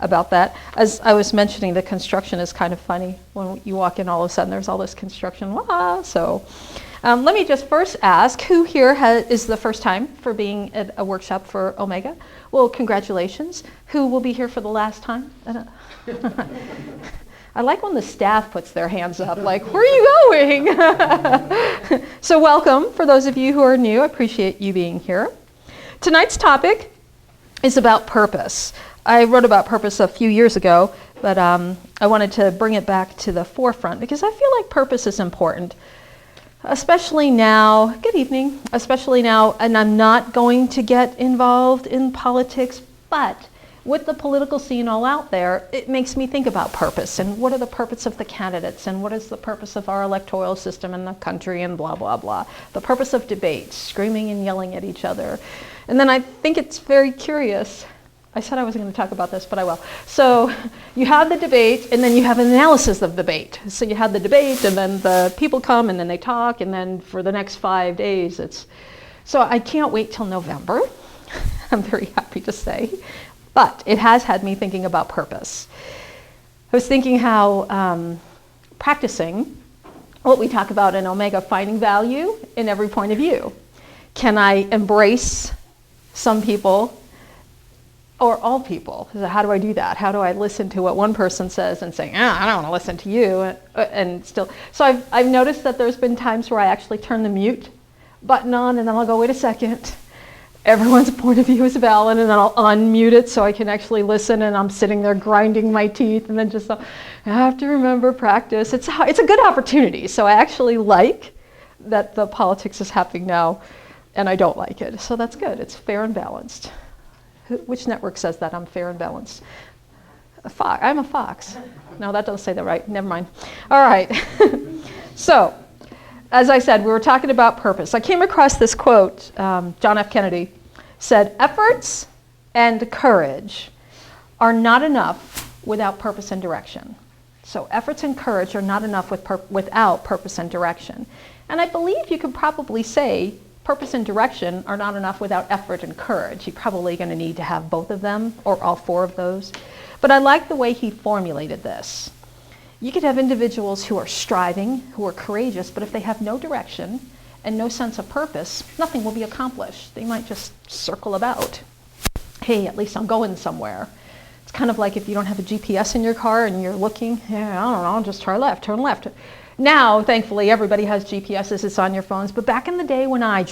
about that. As I was mentioning, the construction is kind of funny. When you walk in, all of a sudden there's all this construction. Wah! So let me just first ask, who here is the first time for being at a workshop for Omega? Well, congratulations. Who will be here for the last time? I like when the staff puts their hands up, like, where are you going? So welcome, for those of you who are new. I appreciate you being here. Tonight's topic is about purpose. I wrote about purpose a few years ago, but I wanted to bring it back to the forefront because I feel like purpose is important, especially now. Good evening. Especially now, and I'm not going to get involved in politics, but with the political scene all out there, it makes me think about purpose and what are the purpose of the candidates and what is the purpose of our electoral system in the country and blah, blah, blah. The purpose of debates, screaming and yelling at each other. And then I think it's very curious. I said I wasn't going to talk about this, but I will. So you have the debate and then you have an analysis of the debate. So you have the debate and then the people come and then they talk and then for the next 5 days it's... So I can't wait till November. I'm very happy to say. But it has had me thinking about purpose. I was thinking how practicing what we talk about in Omega, finding value in every point of view. Can I embrace some people or all people? How do I do that? How do I listen to what one person says and say, I don't want to listen to you, and still. So I've noticed that there's been times where I actually turn the mute button on and then I'll go, wait a second. Everyone's point of view is valid, and then I'll unmute it so I can actually listen, and I'm sitting there grinding my teeth, and then just, I have to remember practice. It's a good opportunity, so I actually like that the politics is happening now, and I don't like it, so that's good. It's fair and balanced. Which network says that I'm fair and balanced? I'm a fox. No, that doesn't say that right. Never mind. All right. So, as I said, we were talking about purpose. I came across this quote, John F. Kennedy said, efforts and courage are not enough without purpose and direction. So efforts and courage are not enough without purpose and direction. And I believe you could probably say purpose and direction are not enough without effort and courage. You're probably going to need to have both of them or all four of those. But I like the way he formulated this. You could have individuals who are striving, who are courageous, but if they have no direction and no sense of purpose, nothing will be accomplished. They might just circle about. Hey, at least I'm going somewhere. It's kind of like if you don't have a GPS in your car and you're looking, I don't know, just turn left. Now, thankfully, everybody has GPSs, it's on your phones, but back in the day when I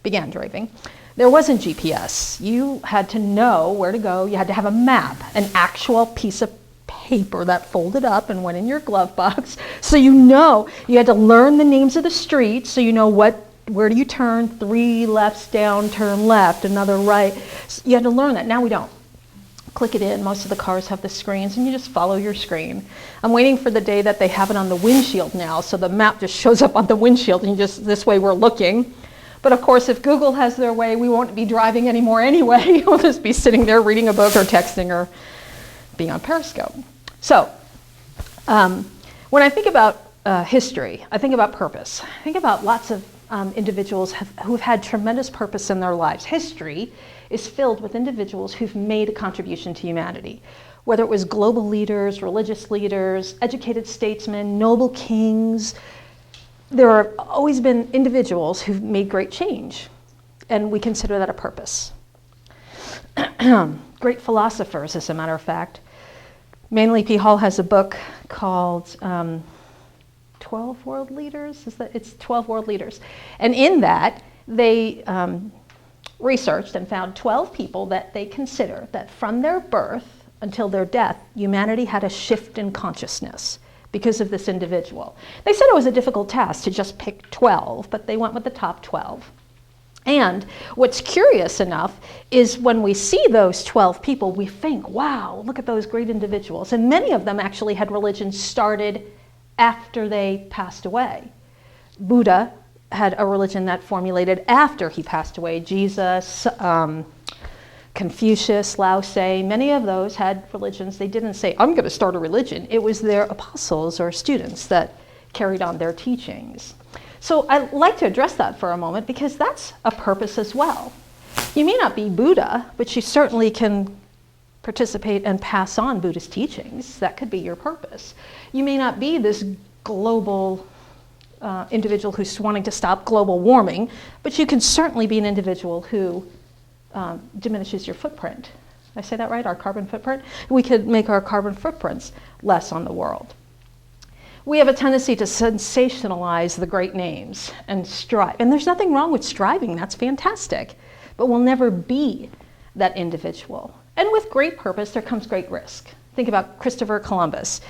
began driving, there wasn't GPS. You had to know where to go. You had to have a map, an actual piece of paper that folded up and went in your glove box. So you had to learn the names of the streets so you know where do you turn, 3 lefts down, turn left, another right. So you had to learn that. Now we don't. Click it in. Most of the cars have the screens and you just follow your screen. I'm waiting for the day that they have it on the windshield now, so the map just shows up on the windshield and this way we're looking. But of course, if Google has their way, we won't be driving anymore anyway. We'll just be sitting there reading a book or texting or being on Periscope. So, when I think about history, I think about purpose. I think about lots of individuals who've had tremendous purpose in their lives. History is filled with individuals who've made a contribution to humanity, whether it was global leaders, religious leaders, educated statesmen, noble kings. There have always been individuals who've made great change, and we consider that a purpose. Great philosophers, as a matter of fact. Manly P. Hall has a book called 12 World Leaders. It's 12 World Leaders. And in that, they researched and found 12 people that they consider that from their birth until their death, humanity had a shift in consciousness because of this individual. They said it was a difficult task to just pick 12, but they went with the top 12. And what's curious enough is when we see those 12 people, we think, wow, look at those great individuals. And many of them actually had religions started after they passed away. Buddha had a religion that formulated after he passed away. Jesus, Confucius, Lao Tse, many of those had religions. They didn't say, I'm going to start a religion. It was their apostles or students that carried on their teachings. So I'd like to address that for a moment because that's a purpose as well. You may not be Buddha, but you certainly can participate and pass on Buddhist teachings. That could be your purpose. You may not be this global individual who's wanting to stop global warming, but you can certainly be an individual who diminishes your footprint. Did I say that right? Our carbon footprint? We could make our carbon footprints less on the world. We have a tendency to sensationalize the great names and strive. And there's nothing wrong with striving, that's fantastic. But we'll never be that individual. And with great purpose, there comes great risk. Think about Christopher Columbus.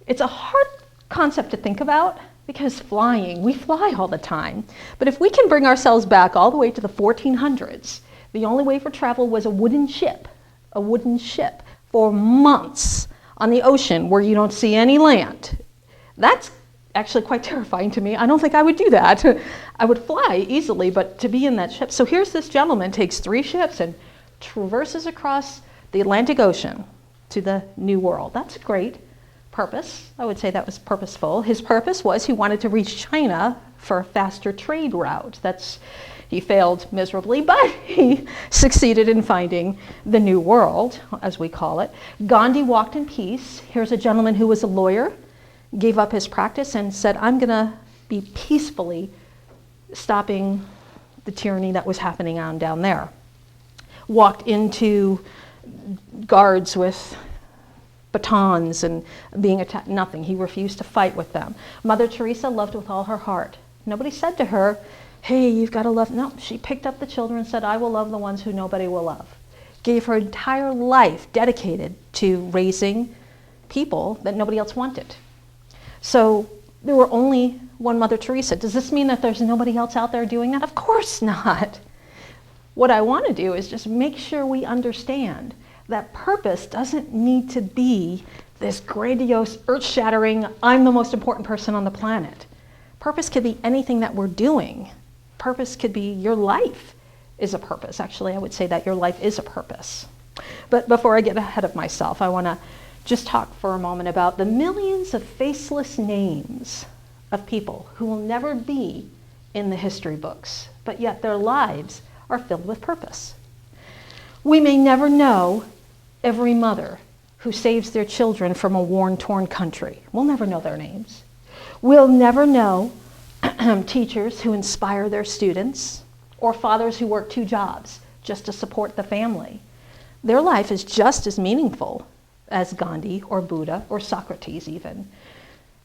It's a hard concept to think about because we fly all the time. But if we can bring ourselves back all the way to the 1400s, the only way for travel was a wooden ship for months on the ocean where you don't see any land. That's actually quite terrifying to me. I don't think I would do that. I would fly easily, but to be in that ship. So here's this gentleman, takes 3 ships and traverses across the Atlantic Ocean to the New World. That's a great purpose. I would say that was purposeful. His purpose was he wanted to reach China for a faster trade route. He failed miserably, but he succeeded in finding the New World, as we call it. Gandhi walked in peace. Here's a gentleman who was a lawyer, gave up his practice and said, I'm going to be peacefully stopping the tyranny that was happening on down there. Walked into guards with batons and being attacked. Nothing. He refused to fight with them. Mother Teresa loved with all her heart. Nobody said to her, hey, you've got to love. No, she picked up the children and said, I will love the ones who nobody will love. Gave her entire life dedicated to raising people that nobody else wanted. So there were only one Mother Teresa. Does this mean that there's nobody else out there doing that? Of course not. What I want to do is just make sure we understand that purpose doesn't need to be this grandiose, earth-shattering, I'm the most important person on the planet. Purpose could be anything that we're doing. Purpose could be your life is a purpose. Actually, I would say that your life is a purpose. But before I get ahead of myself, I want to just talk for a moment about the millions of faceless names of people who will never be in the history books, but yet their lives are filled with purpose. We may never know every mother who saves their children from a war-torn country. We'll never know their names. We'll never know teachers who inspire their students or fathers who work 2 jobs just to support the family. Their life is just as meaningful as Gandhi or Buddha or Socrates even.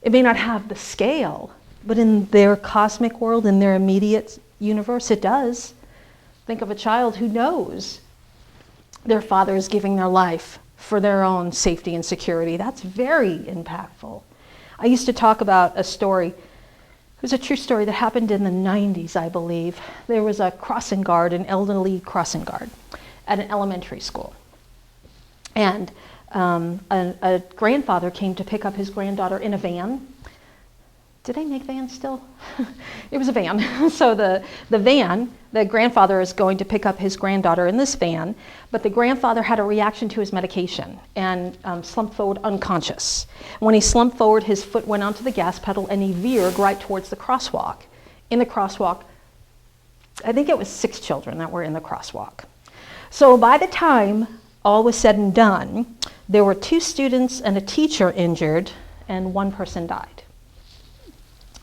It may not have the scale, but in their cosmic world, in their immediate universe, it does. Think of a child who knows their father is giving their life for their own safety and security. That's very impactful. I used to talk about a story. It was a true story that happened in the 90s, I believe. There was a crossing guard, an elderly crossing guard at an elementary school. And a grandfather came to pick up his granddaughter in a van. Did they make vans still? It was a van. So the van, the grandfather is going to pick up his granddaughter in this van, but the grandfather had a reaction to his medication and slumped forward unconscious. When he slumped forward, his foot went onto the gas pedal and he veered right towards the crosswalk. In the crosswalk, I think it was 6 children that were in the crosswalk. So by the time all was said and done, there were 2 students and a teacher injured, and 1 person died.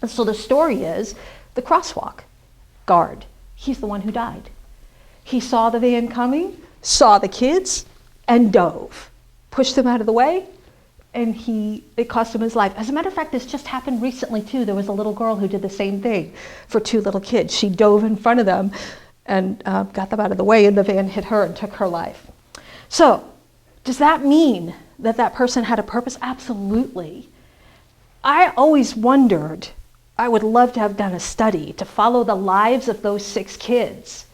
And so the story is, the crosswalk guard, he's the one who died. He saw the van coming, saw the kids, and dove, pushed them out of the way, and it cost him his life. As a matter of fact, this just happened recently too. There was a little girl who did the same thing for 2 little kids. She dove in front of them and got them out of the way, and the van hit her and took her life. So, does that mean that that person had a purpose? Absolutely. I always wondered, I would love to have done a study to follow the lives of those 6 kids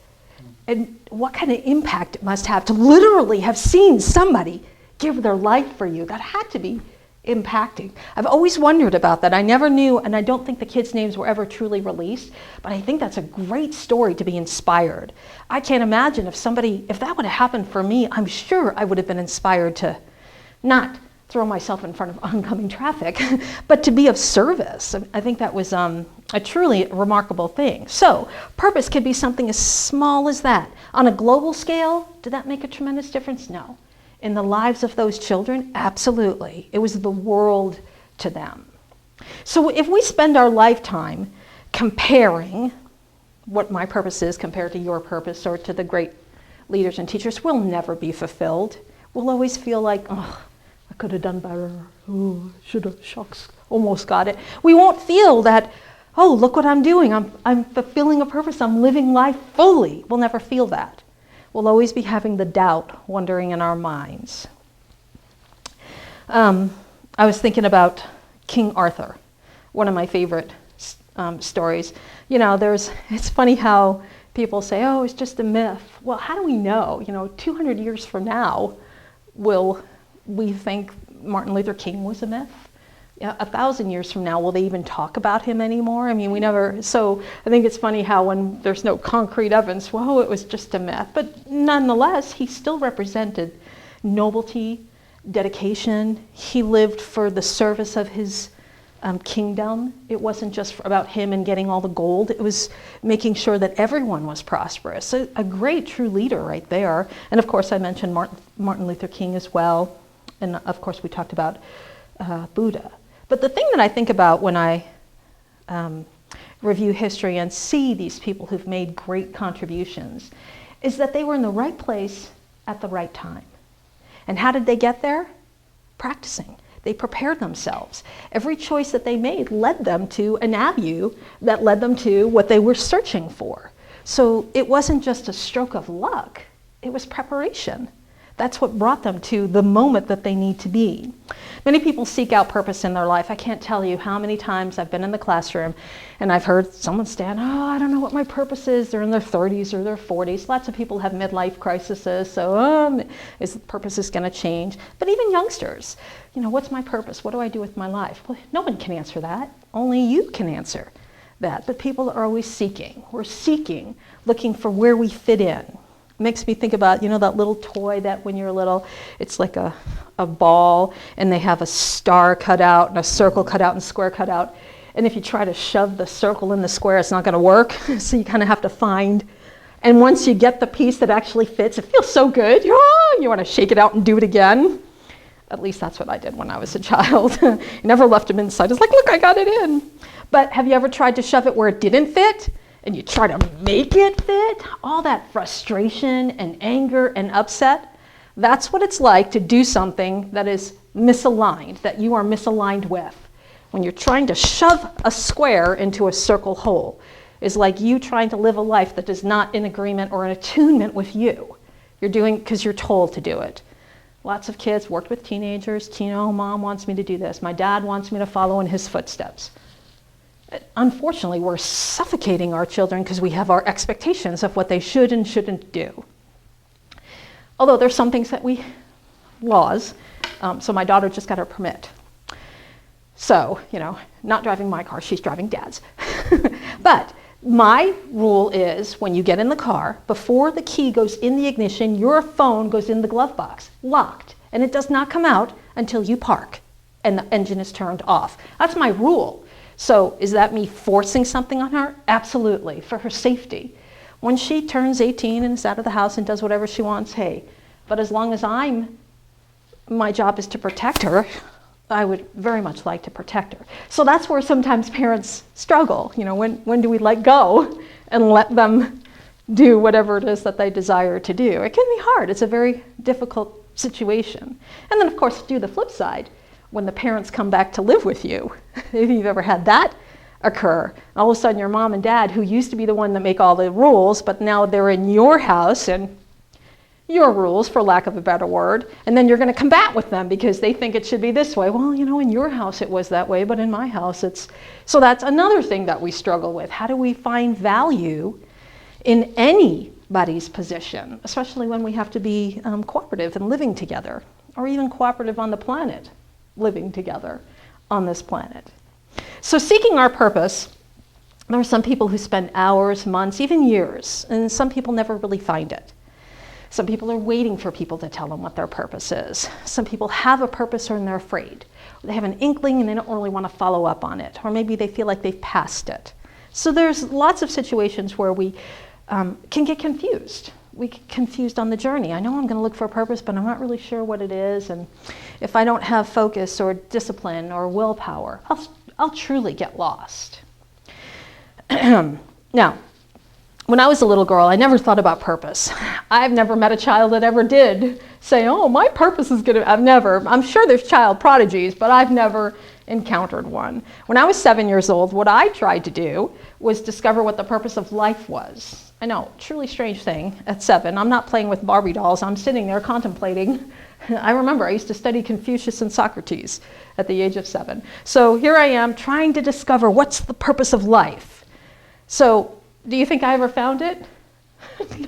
and what kind of impact it must have to literally have seen somebody give their life for you. That had to be impacting. I've always wondered about that. I never knew, and I don't think the kids' names were ever truly released, but I think that's a great story to be inspired. I can't imagine if that would have happened for me, I'm sure I would have been inspired to not throw myself in front of oncoming traffic, but to be of service. I think that was a truly remarkable thing. So purpose could be something as small as that. On a global scale, did that make a tremendous difference? No. in the lives of those children? Absolutely. It was the world to them. So if we spend our lifetime comparing what my purpose is compared to your purpose or to the great leaders and teachers, we'll never be fulfilled. We'll always feel like, oh, I could have done better. Oh, should have, shucks, almost got it. We won't feel that, oh, look what I'm doing. I'm fulfilling a purpose. I'm living life fully. We'll never feel that. We'll always be having the doubt wandering in our minds. I was thinking about King Arthur, one of my favorite stories. You know, it's funny how people say, oh, it's just a myth. Well, how do we know? 200 years from now, will we think Martin Luther King was a myth? 1,000 years from now, will they even talk about him anymore? I mean, we never, so I think it's funny how when there's no concrete evidence, well, it was just a myth. But nonetheless, he still represented nobility, dedication. He lived for the service of his kingdom. It wasn't just about him and getting all the gold. It was making sure that everyone was prosperous. A great true leader right there. And of course, I mentioned Martin Luther King as well. And of course, we talked about Buddha. But the thing that I think about when I review history and see these people who've made great contributions is that they were in the right place at the right time. And how did they get there? Practicing. They prepared themselves. Every choice that they made led them to an avenue that led them to what they were searching for. So it wasn't just a stroke of luck, it was preparation. That's what brought them to the moment that they need to be. Many people seek out purpose in their life. I can't tell you how many times I've been in the classroom and I've heard someone stand, oh, I don't know what my purpose is. They're in their 30s or their 40s. Lots of people have midlife crises, so purpose is going to change. But even youngsters, what's my purpose? What do I do with my life? Well, no one can answer that. Only you can answer that. But people are always seeking. We're seeking, looking for where we fit in. Makes me think about, that little toy that when you're little, it's like a ball and they have a star cut out and a circle cut out and a square cut out. And if you try to shove the circle in the square, it's not going to work. So you kind of have to find. And once you get the piece that actually fits, it feels so good. You want to shake it out and do it again. At least that's what I did when I was a child. Never left them inside. It's like, look, I got it in. But have you ever tried to shove it where it didn't fit? And you try to make it fit, all that frustration and anger and upset, that's what it's like to do something that is misaligned, that you are misaligned with. When you're trying to shove a square into a circle hole, is like you trying to live a life that is not in agreement or in attunement with you. You're doing because you're told to do it. Lots of kids worked with teenagers, mom wants me to do this, my dad wants me to follow in his footsteps. Unfortunately, we're suffocating our children because we have our expectations of what they should and shouldn't do. Although there's some things that laws. So my daughter just got her permit. So, not driving my car, she's driving Dad's. But my rule is when you get in the car, before the key goes in the ignition, your phone goes in the glove box, locked. And it does not come out until you park and the engine is turned off. That's my rule. So is that me forcing something on her? Absolutely, for her safety. When she turns 18 and is out of the house and does whatever she wants, hey. But as long as my job is to protect her, I would very much like to protect her. So that's where sometimes parents struggle. When do we let go and let them do whatever it is that they desire to do? It can be hard. It's a very difficult situation. And then, of course, do the flip side. When the parents come back to live with you, if you've ever had that occur, all of a sudden your mom and dad, who used to be the one that make all the rules, but now they're in your house and your rules, for lack of a better word, and then you're going to combat with them because they think it should be this way. Well, in your house it was that way, but in my house it's... So that's another thing that we struggle with. How do we find value in anybody's position, especially when we have to be cooperative and living together, or even cooperative on the planet? Living together on this planet. So seeking our purpose, there are some people who spend hours, months, even years, and some people never really find it. Some people are waiting for people to tell them what their purpose is. Some people have a purpose and they're afraid. They have an inkling and they don't really want to follow up on it, or maybe they feel like they've passed it. So there's lots of situations where we can get confused. we get confused on the journey. I know I'm going to look for a purpose, but I'm not really sure what it is. And if I don't have focus or discipline or willpower, I'll truly get lost. Now, when I was a little girl, I never thought about purpose. I've never met a child that ever did say, oh, my purpose is going to, I'm sure there's child prodigies, but I've never encountered one. When I was 7 years old, what I tried to do was discover what the purpose of life was. I know, truly strange thing at 7. I'm not playing with Barbie dolls. I'm sitting there contemplating. I remember I used to study Confucius and Socrates at the age of 7. So here I am trying to discover what's the purpose of life. So do you think I ever found it?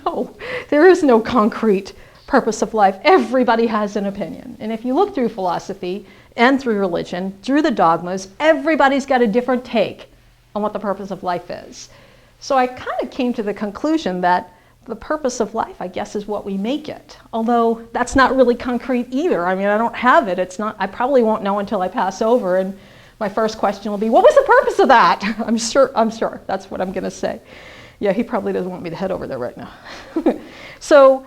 No, there is no concrete purpose of life. Everybody has an opinion. And if you look through philosophy and through religion, through the dogmas, everybody's got a different take on what the purpose of life is. So I kind of came to the conclusion that the purpose of life, I guess, is what we make it. Although that's not really concrete either. I mean, I don't have it. It's not, I probably won't know until I pass over. And my first question will be, what was the purpose of that? I'm sure that's what I'm going to say. Yeah, he probably doesn't want me to head over there right now. So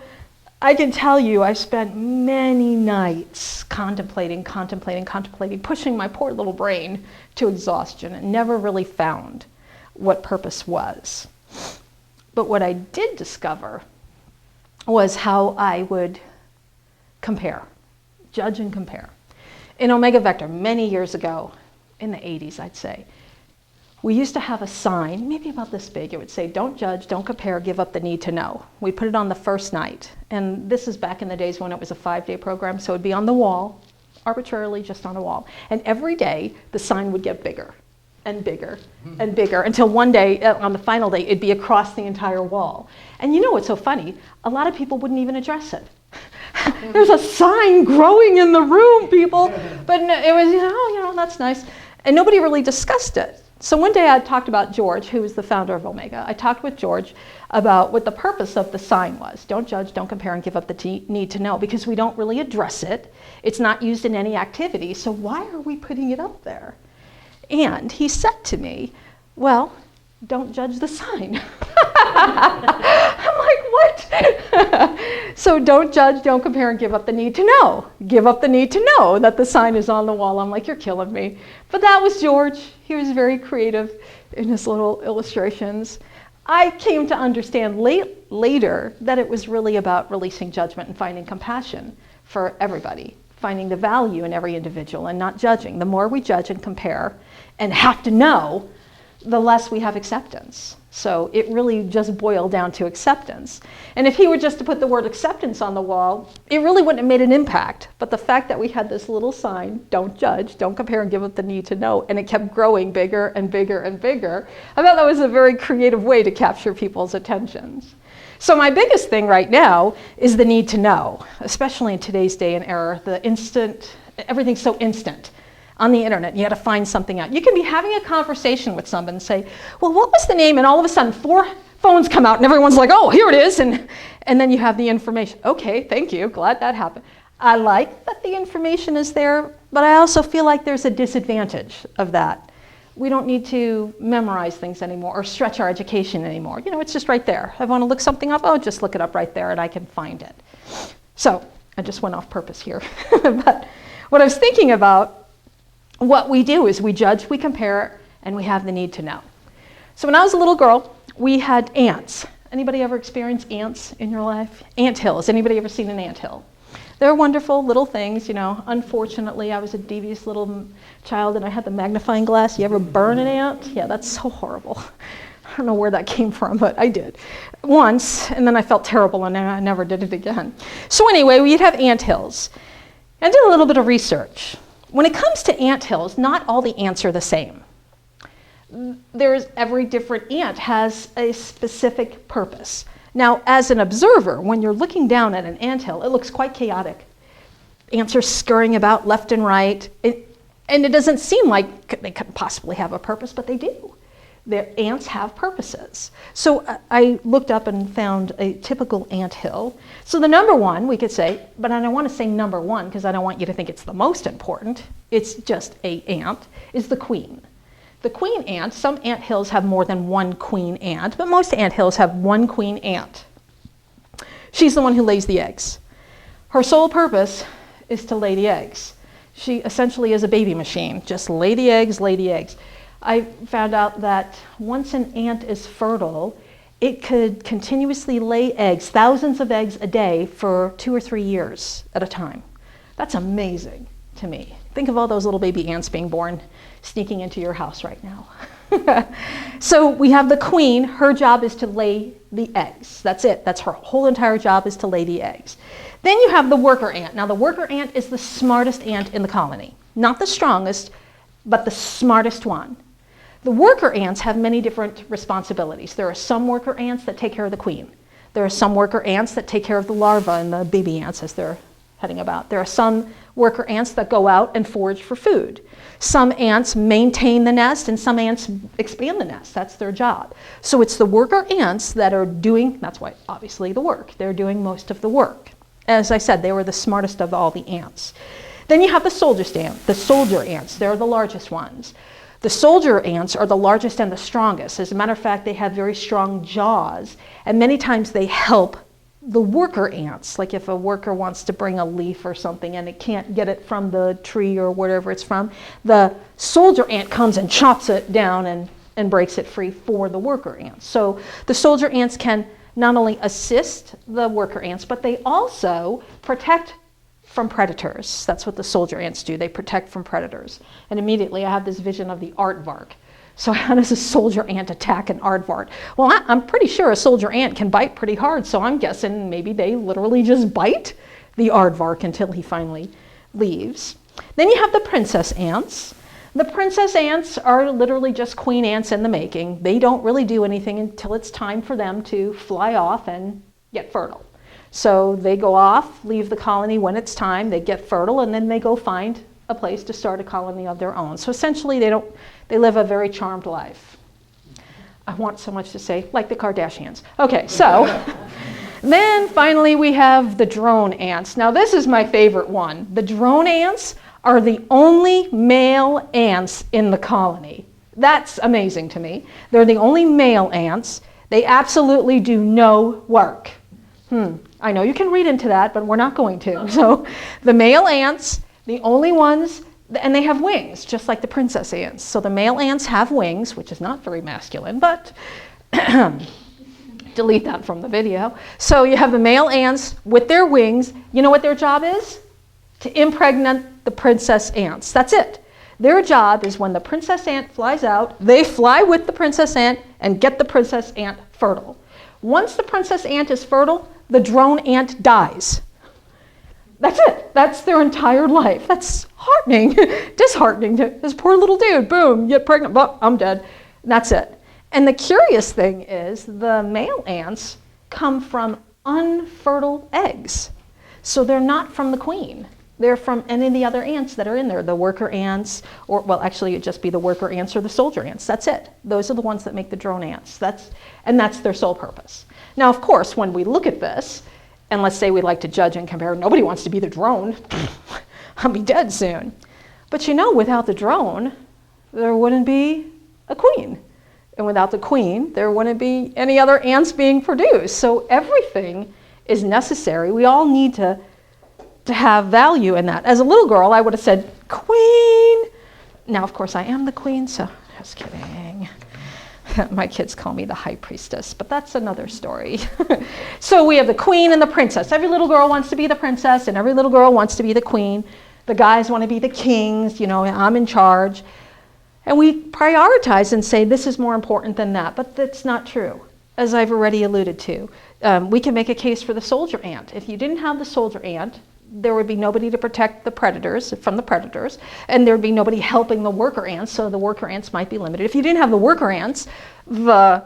I can tell you I spent many nights contemplating, pushing my poor little brain to exhaustion and never really found what purpose was. But what I did discover was how I would compare, judge and compare. In Omega Vector, many years ago, in the 80s, I'd say, we used to have a sign, maybe about this big. It would say, don't judge, don't compare, give up the need to know. We put it on the first night. And this is back in the days when it was a 5-day program, so it would be on the wall, arbitrarily just on a wall. And every day, the sign would get bigger and bigger and bigger until one day, on the final day, it'd be across the entire wall. And you know what's so funny? A lot of people wouldn't even address it. There's a sign growing in the room, people. But it was, that's nice. And nobody really discussed it. So one day I talked about George, who was the founder of Omega. I talked with George about what the purpose of the sign was. Don't judge, don't compare, and give up the need to know, because we don't really address it. It's not used in any activity, so why are we putting it up there? And he said to me, well, don't judge the sign. I'm like, what? So don't judge, don't compare, and give up the need to know. Give up the need to know that the sign is on the wall. I'm like, you're killing me. But that was George. He was very creative in his little illustrations. I came to understand later that it was really about releasing judgment and finding compassion for everybody, finding the value in every individual and not judging. The more we judge and compare and have to know, the less we have acceptance. So it really just boiled down to acceptance. And if he were just to put the word acceptance on the wall, it really wouldn't have made an impact. But the fact that we had this little sign, don't judge, don't compare, and give up the need to know, and it kept growing bigger and bigger and bigger, I thought that was a very creative way to capture people's attentions. So my biggest thing right now is the need to know, especially in today's day and era, everything's so instant. On the internet, you got to find something out. You can be having a conversation with someone and say, well, what was the name? And all of a sudden 4 phones come out and everyone's like, oh, here it is. And then you have the information. Okay, thank you, glad that happened. I like that the information is there, but I also feel like there's a disadvantage of that. We don't need to memorize things anymore or stretch our education anymore. It's just right there. I want to look something up, just look it up right there and I can find it. So I just went off purpose here. But what I was thinking about, what we do is we judge, we compare, and we have the need to know. So when I was a little girl, we had ants. Anybody ever experienced ants in your life? Ant hills. Anybody ever seen an ant hill? They're wonderful little things, Unfortunately, I was a devious little child and I had the magnifying glass. You ever burn an ant? Yeah, that's so horrible. I don't know where that came from, but I did once, and then I felt terrible and I never did it again. So anyway, we'd have ant hills. I did a little bit of research. When it comes to ant hills, not all the ants are the same. Every different ant has a specific purpose. Now, as an observer, when you're looking down at an ant hill, it looks quite chaotic. Ants are scurrying about left and right, and it doesn't seem like they couldn't possibly have a purpose, but they do. The ants have purposes. So I looked up and found a typical ant hill. So the number one, we could say, but I don't want to say number one because I don't want you to think it's the most important. It's just a ant, is the queen. The queen ant, some ant hills have more than one queen ant, but most ant hills have one queen ant. She's the one who lays the eggs. Her sole purpose is to lay the eggs. She essentially is a baby machine. Just lay the eggs, lay the eggs. I found out that once an ant is fertile, it could continuously lay eggs, thousands of eggs a day for 2 or 3 years at a time. That's amazing to me. Think of all those little baby ants being born, sneaking into your house right now. So we have the queen. Her job is to lay the eggs. That's it. That's her whole entire job, is to lay the eggs. Then you have the worker ant. Now the worker ant is the smartest ant in the colony. Not the strongest, but the smartest one. The worker ants have many different responsibilities. There are some worker ants that take care of the queen. There are some worker ants that take care of the larvae and the baby ants as they're heading about. There are some worker ants that go out and forage for food. Some ants maintain the nest and some ants expand the nest. That's their job. So it's the worker ants that are doing, that's why obviously the work. They're doing most of the work. As I said, they were the smartest of all the ants. Then you have the soldier ants. They're the largest ones. The soldier ants are the largest and the strongest. As a matter of fact, they have very strong jaws, and many times they help the worker ants. Like if a worker wants to bring a leaf or something and it can't get it from the tree or wherever it's from, the soldier ant comes and chops it down and breaks it free for the worker ants. So the soldier ants can not only assist the worker ants, but they also protect from predators. That's what the soldier ants do. They protect from predators. And immediately I have this vision of the aardvark. So how does a soldier ant attack an aardvark? Well, I'm pretty sure a soldier ant can bite pretty hard, so I'm guessing maybe they literally just bite the aardvark until he finally leaves. Then you have the princess ants. The princess ants are literally just queen ants in the making. They don't really do anything until it's time for them to fly off and get fertile. So they go off, leave the colony when it's time, they get fertile, and then they go find a place to start a colony of their own. So essentially they live a very charmed life. I want so much to say, like the Kardashians. Okay, so then finally we have the drone ants. Now this is my favorite one. The drone ants are the only male ants in the colony. That's amazing to me. They're the only male ants. They absolutely do no work. I know you can read into that, but we're not going to. So the male ants, the only ones, and they have wings, just like the princess ants. So the male ants have wings, which is not very masculine, but delete that from the video. So you have the male ants with their wings. You know what their job is? To impregnate the princess ants. That's it. Their job is when the princess ant flies out, they fly with the princess ant and get the princess ant fertile. Once the princess ant is fertile, the drone ant dies. That's it. That's their entire life. That's heartening, disheartening to this poor little dude. Boom, get pregnant, well, I'm dead. And that's it. And the curious thing is the male ants come from unfertile eggs. So they're not from the queen. They're from any of the other ants that are in there, the worker ants, or well, actually it'd just be the worker ants or the soldier ants. That's it. Those are the ones that make the drone ants. That's their sole purpose. Now, of course, when we look at this, and let's say we like to judge and compare, nobody wants to be the drone. I'll be dead soon. But you know, without the drone, there wouldn't be a queen. And without the queen, there wouldn't be any other ants being produced. So everything is necessary. We all need to have value in that. As a little girl, I would have said, queen. Now, of course, I am the queen, so just kidding. My kids call me the high priestess, but that's another story. So we have the queen and the princess. Every little girl wants to be the princess, and every little girl wants to be the queen. The guys want to be the kings, I'm in charge. And we prioritize and say, this is more important than that, but that's not true, as I've already alluded to. We can make a case for the soldier ant. If you didn't have the soldier ant, there would be nobody to protect the predators from the predators, and there would be nobody helping the worker ants, so the worker ants might be limited. If you didn't have the worker ants, the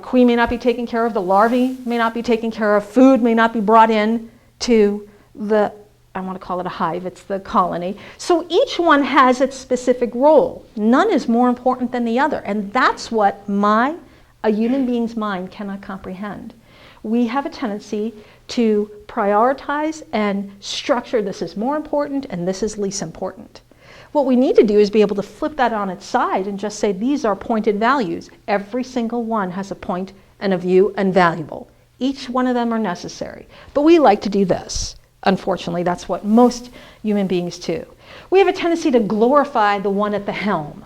queen may not be taken care of, the larvae may not be taken care of, food may not be brought in to the, I want to call it a hive, it's the colony. So each one has its specific role. None is more important than the other, and that's what a human being's mind cannot comprehend. We have a tendency to prioritize and structure, this is more important and this is least important. What we need to do is be able to flip that on its side and just say these are pointed values. Every single one has a point and a view and valuable. Each one of them are necessary. But we like to do this. Unfortunately, that's what most human beings do. We have a tendency to glorify the one at the helm.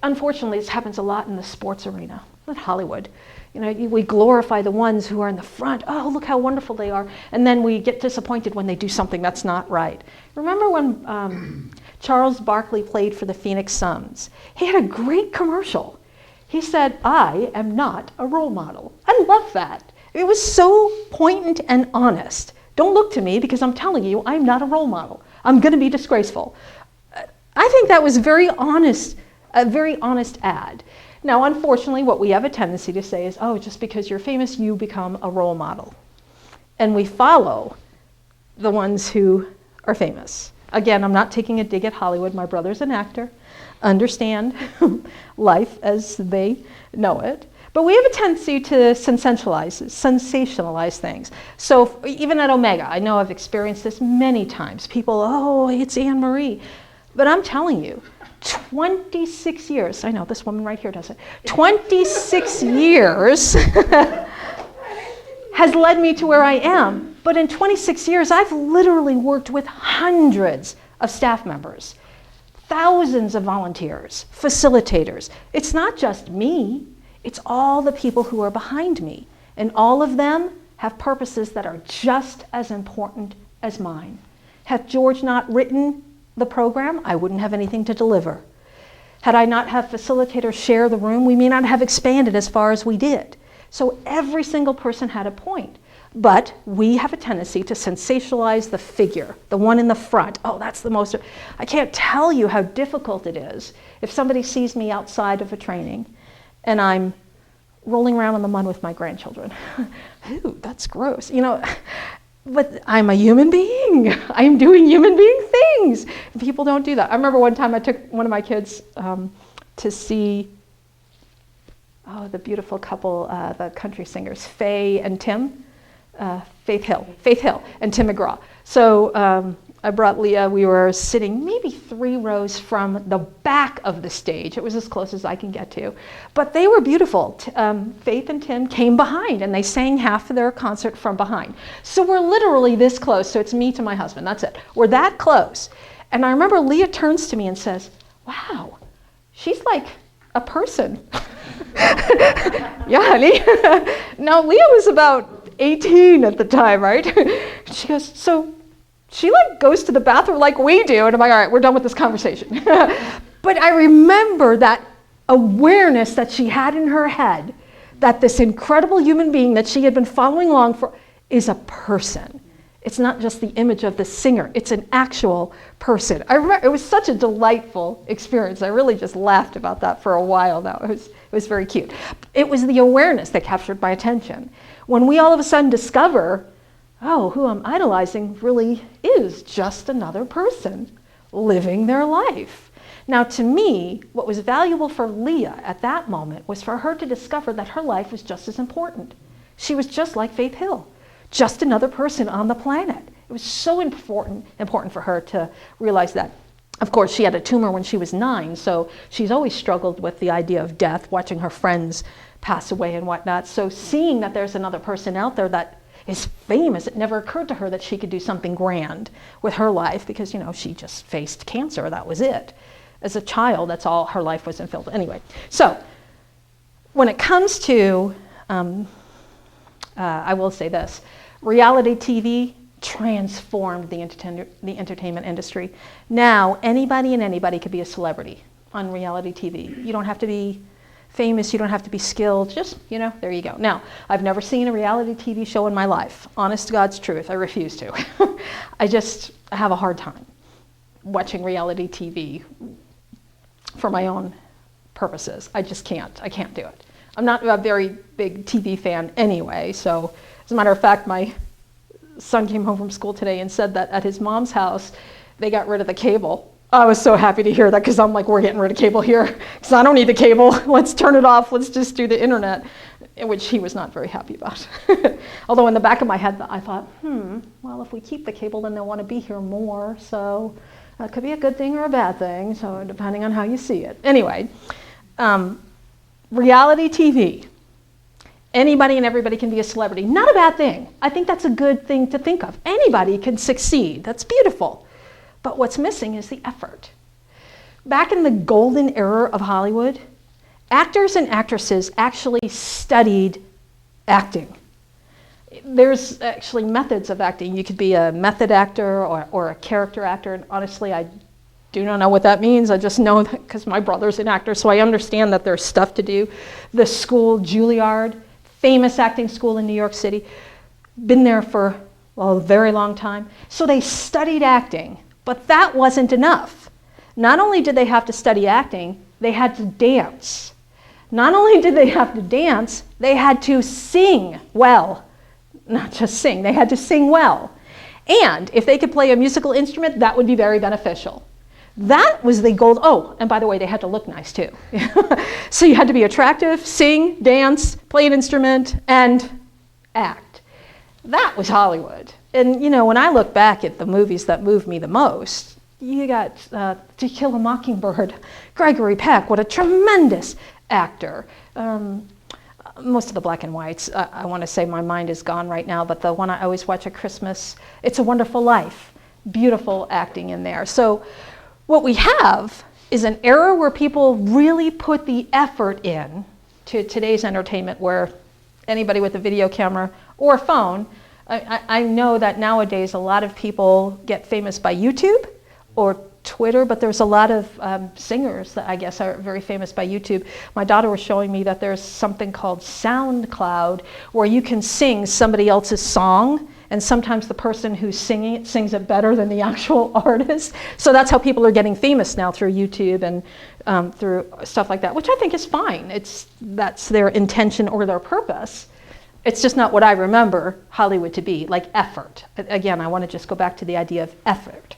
Unfortunately, this happens a lot in the sports arena, in Hollywood. We glorify the ones who are in the front. Oh, look how wonderful they are. And then we get disappointed when they do something that's not right. Remember when Charles Barkley played for the Phoenix Suns? He had a great commercial. He said, "I am not a role model." I love that. It was so poignant and honest. Don't look to me because I'm telling you I'm not a role model. I'm going to be disgraceful. I think that was very honest, a very honest ad. Now, unfortunately, what we have a tendency to say is, oh, just because you're famous, you become a role model. And we follow the ones who are famous. Again, I'm not taking a dig at Hollywood. My brother's an actor. Understand life as they know it. But we have a tendency to sensationalize things. So even at Omega, I know I've experienced this many times. People, oh, it's Anne Marie. But I'm telling you, 26 years, I know this woman right here does it, 26 years has led me to where I am. But in 26 years, I've literally worked with hundreds of staff members, thousands of volunteers, facilitators. It's not just me, it's all the people who are behind me. And all of them have purposes that are just as important as mine. Had George not written the program, I wouldn't have anything to deliver. Had I not had facilitators share the room, we may not have expanded as far as we did. So every single person had a point. But we have a tendency to sensationalize the figure, the one in the front. Oh, that's the most, I can't tell you how difficult it is if somebody sees me outside of a training and I'm rolling around in the mud with my grandchildren. Ooh, that's gross. But I'm a human being. I'm doing human being things. People don't do that. I remember one time I took one of my kids to see the beautiful couple, the country singers, Faye and Tim. Faith Hill and Tim McGraw. So I brought Leah. We were sitting maybe 3 rows from the back of the stage. It was as close as I can get to. But they were beautiful. Faith and Tim came behind, and they sang half of their concert from behind. So we're literally this close. So it's me to my husband. That's it. We're that close. And I remember Leah turns to me and says, "Wow, she's like a person." Yeah, honey. Now, Leah was about 18 at the time, right? She goes, "So she goes to the bathroom like we do," and I'm like, "All right, we're done with this conversation." But I remember that awareness that she had in her head that this incredible human being that she had been following along for is a person. It's not just the image of the singer, it's an actual person. I remember it was such a delightful experience. I really just laughed about that for a while now. It was very cute. It was the awareness that captured my attention. When we all of a sudden discover, oh, who I'm idolizing really is just another person living their life. Now, to me, what was valuable for Leah at that moment was for her to discover that her life was just as important. She was just like Faith Hill, just another person on the planet. It was so important for her to realize that. Of course, she had a tumor when she was 9, so she's always struggled with the idea of death, watching her friends pass away and whatnot. So seeing that there's another person out there that is famous, it never occurred to her that she could do something grand with her life because, she just faced cancer. That was it. As a child, that's all her life was filled with. Anyway, so when it comes to, I will say this, reality TV transformed the entertainment industry. Now, anybody and anybody could be a celebrity on reality TV. You don't have to be famous, you don't have to be skilled, just, there you go. Now, I've never seen a reality TV show in my life. Honest to God's truth, I refuse to. I have a hard time watching reality TV for my own purposes. I just can't. I can't do it. I'm not a very big TV fan anyway, so as a matter of fact, my son came home from school today and said that at his mom's house, they got rid of the cable. I was so happy to hear that because I'm like, we're getting rid of cable here because I don't need the cable. Let's turn it off. Let's just do the internet, which he was not very happy about. Although in the back of my head, I thought, well, if we keep the cable, then they'll want to be here more. So that could be a good thing or a bad thing. So depending on how you see it. Anyway, reality TV. Anybody and everybody can be a celebrity. Not a bad thing. I think that's a good thing to think of. Anybody can succeed. That's beautiful. But what's missing is the effort. Back in the golden era of Hollywood, actors and actresses actually studied acting. There's actually methods of acting. You could be a method actor or a character actor, and honestly, I do not know what that means. I just know that because my brother's an actor, so I understand that there's stuff to do. The school, Juilliard, famous acting school in New York City, been there for, well, a very long time. So they studied acting, but that wasn't enough. Not only did they have to study acting, they had to dance. Not only did they have to dance, they had to sing well. Not just sing, they had to sing well. And if they could play a musical instrument, that would be very beneficial. That was the gold. Oh, and by the way, they had to look nice too. So you had to be attractive, sing, dance, play an instrument, and act. That was Hollywood. And you know, when I look back at the movies that moved me the most, you got To Kill a Mockingbird, Gregory Peck, what a tremendous actor. Most of the black and whites, I want to say my mind is gone right now, but the one I always watch at Christmas, It's a Wonderful Life. Beautiful acting in there. So what we have is an era where people really put the effort in to today's entertainment, where anybody with a video camera or a phone, I know that nowadays a lot of people get famous by YouTube or Twitter, but there's a lot of singers that I guess are very famous by YouTube. My daughter was showing me that there's something called SoundCloud where you can sing somebody else's song, and sometimes the person who's singing it sings it better than the actual artist. So that's how people are getting famous now, through YouTube and through stuff like that, which I think is fine. That's their intention or their purpose. It's just not what I remember Hollywood to be, like effort. Again, I want to just go back to the idea of effort.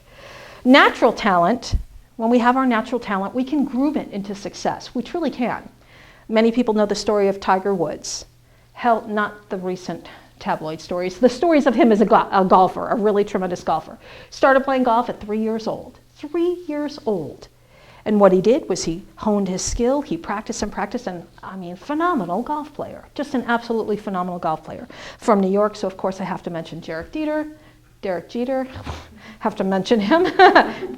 Natural talent, when we have our natural talent, we can groom it into success. We truly can. Many people know the story of Tiger Woods. Hell, not the recent tabloid stories. The stories of him as a golfer, a really tremendous golfer. Started playing golf at 3 years old. 3 years old. And what he did was he honed his skill, he practiced, and I mean, phenomenal golf player. Just an absolutely phenomenal golf player. From New York, so of course I have to mention Derek Jeter. Have to mention him.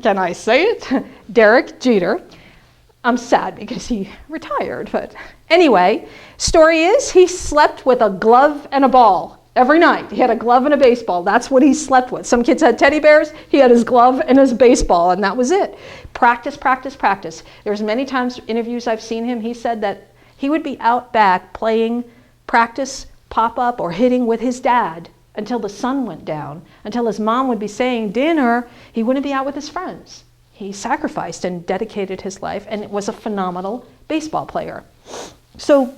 Can I say it? Derek Jeter. I'm sad because he retired, but anyway, story is he slept with a glove and a ball every night. He had a glove and a baseball. That's what he slept with. Some kids had teddy bears. He had his glove and his baseball, and that was it. Practice, practice, practice. There's many times, interviews I've seen him, he said that he would be out back playing practice pop-up or hitting with his dad until the sun went down, until his mom would be saying dinner. He wouldn't be out with his friends. He sacrificed and dedicated his life, and it was a phenomenal baseball player. So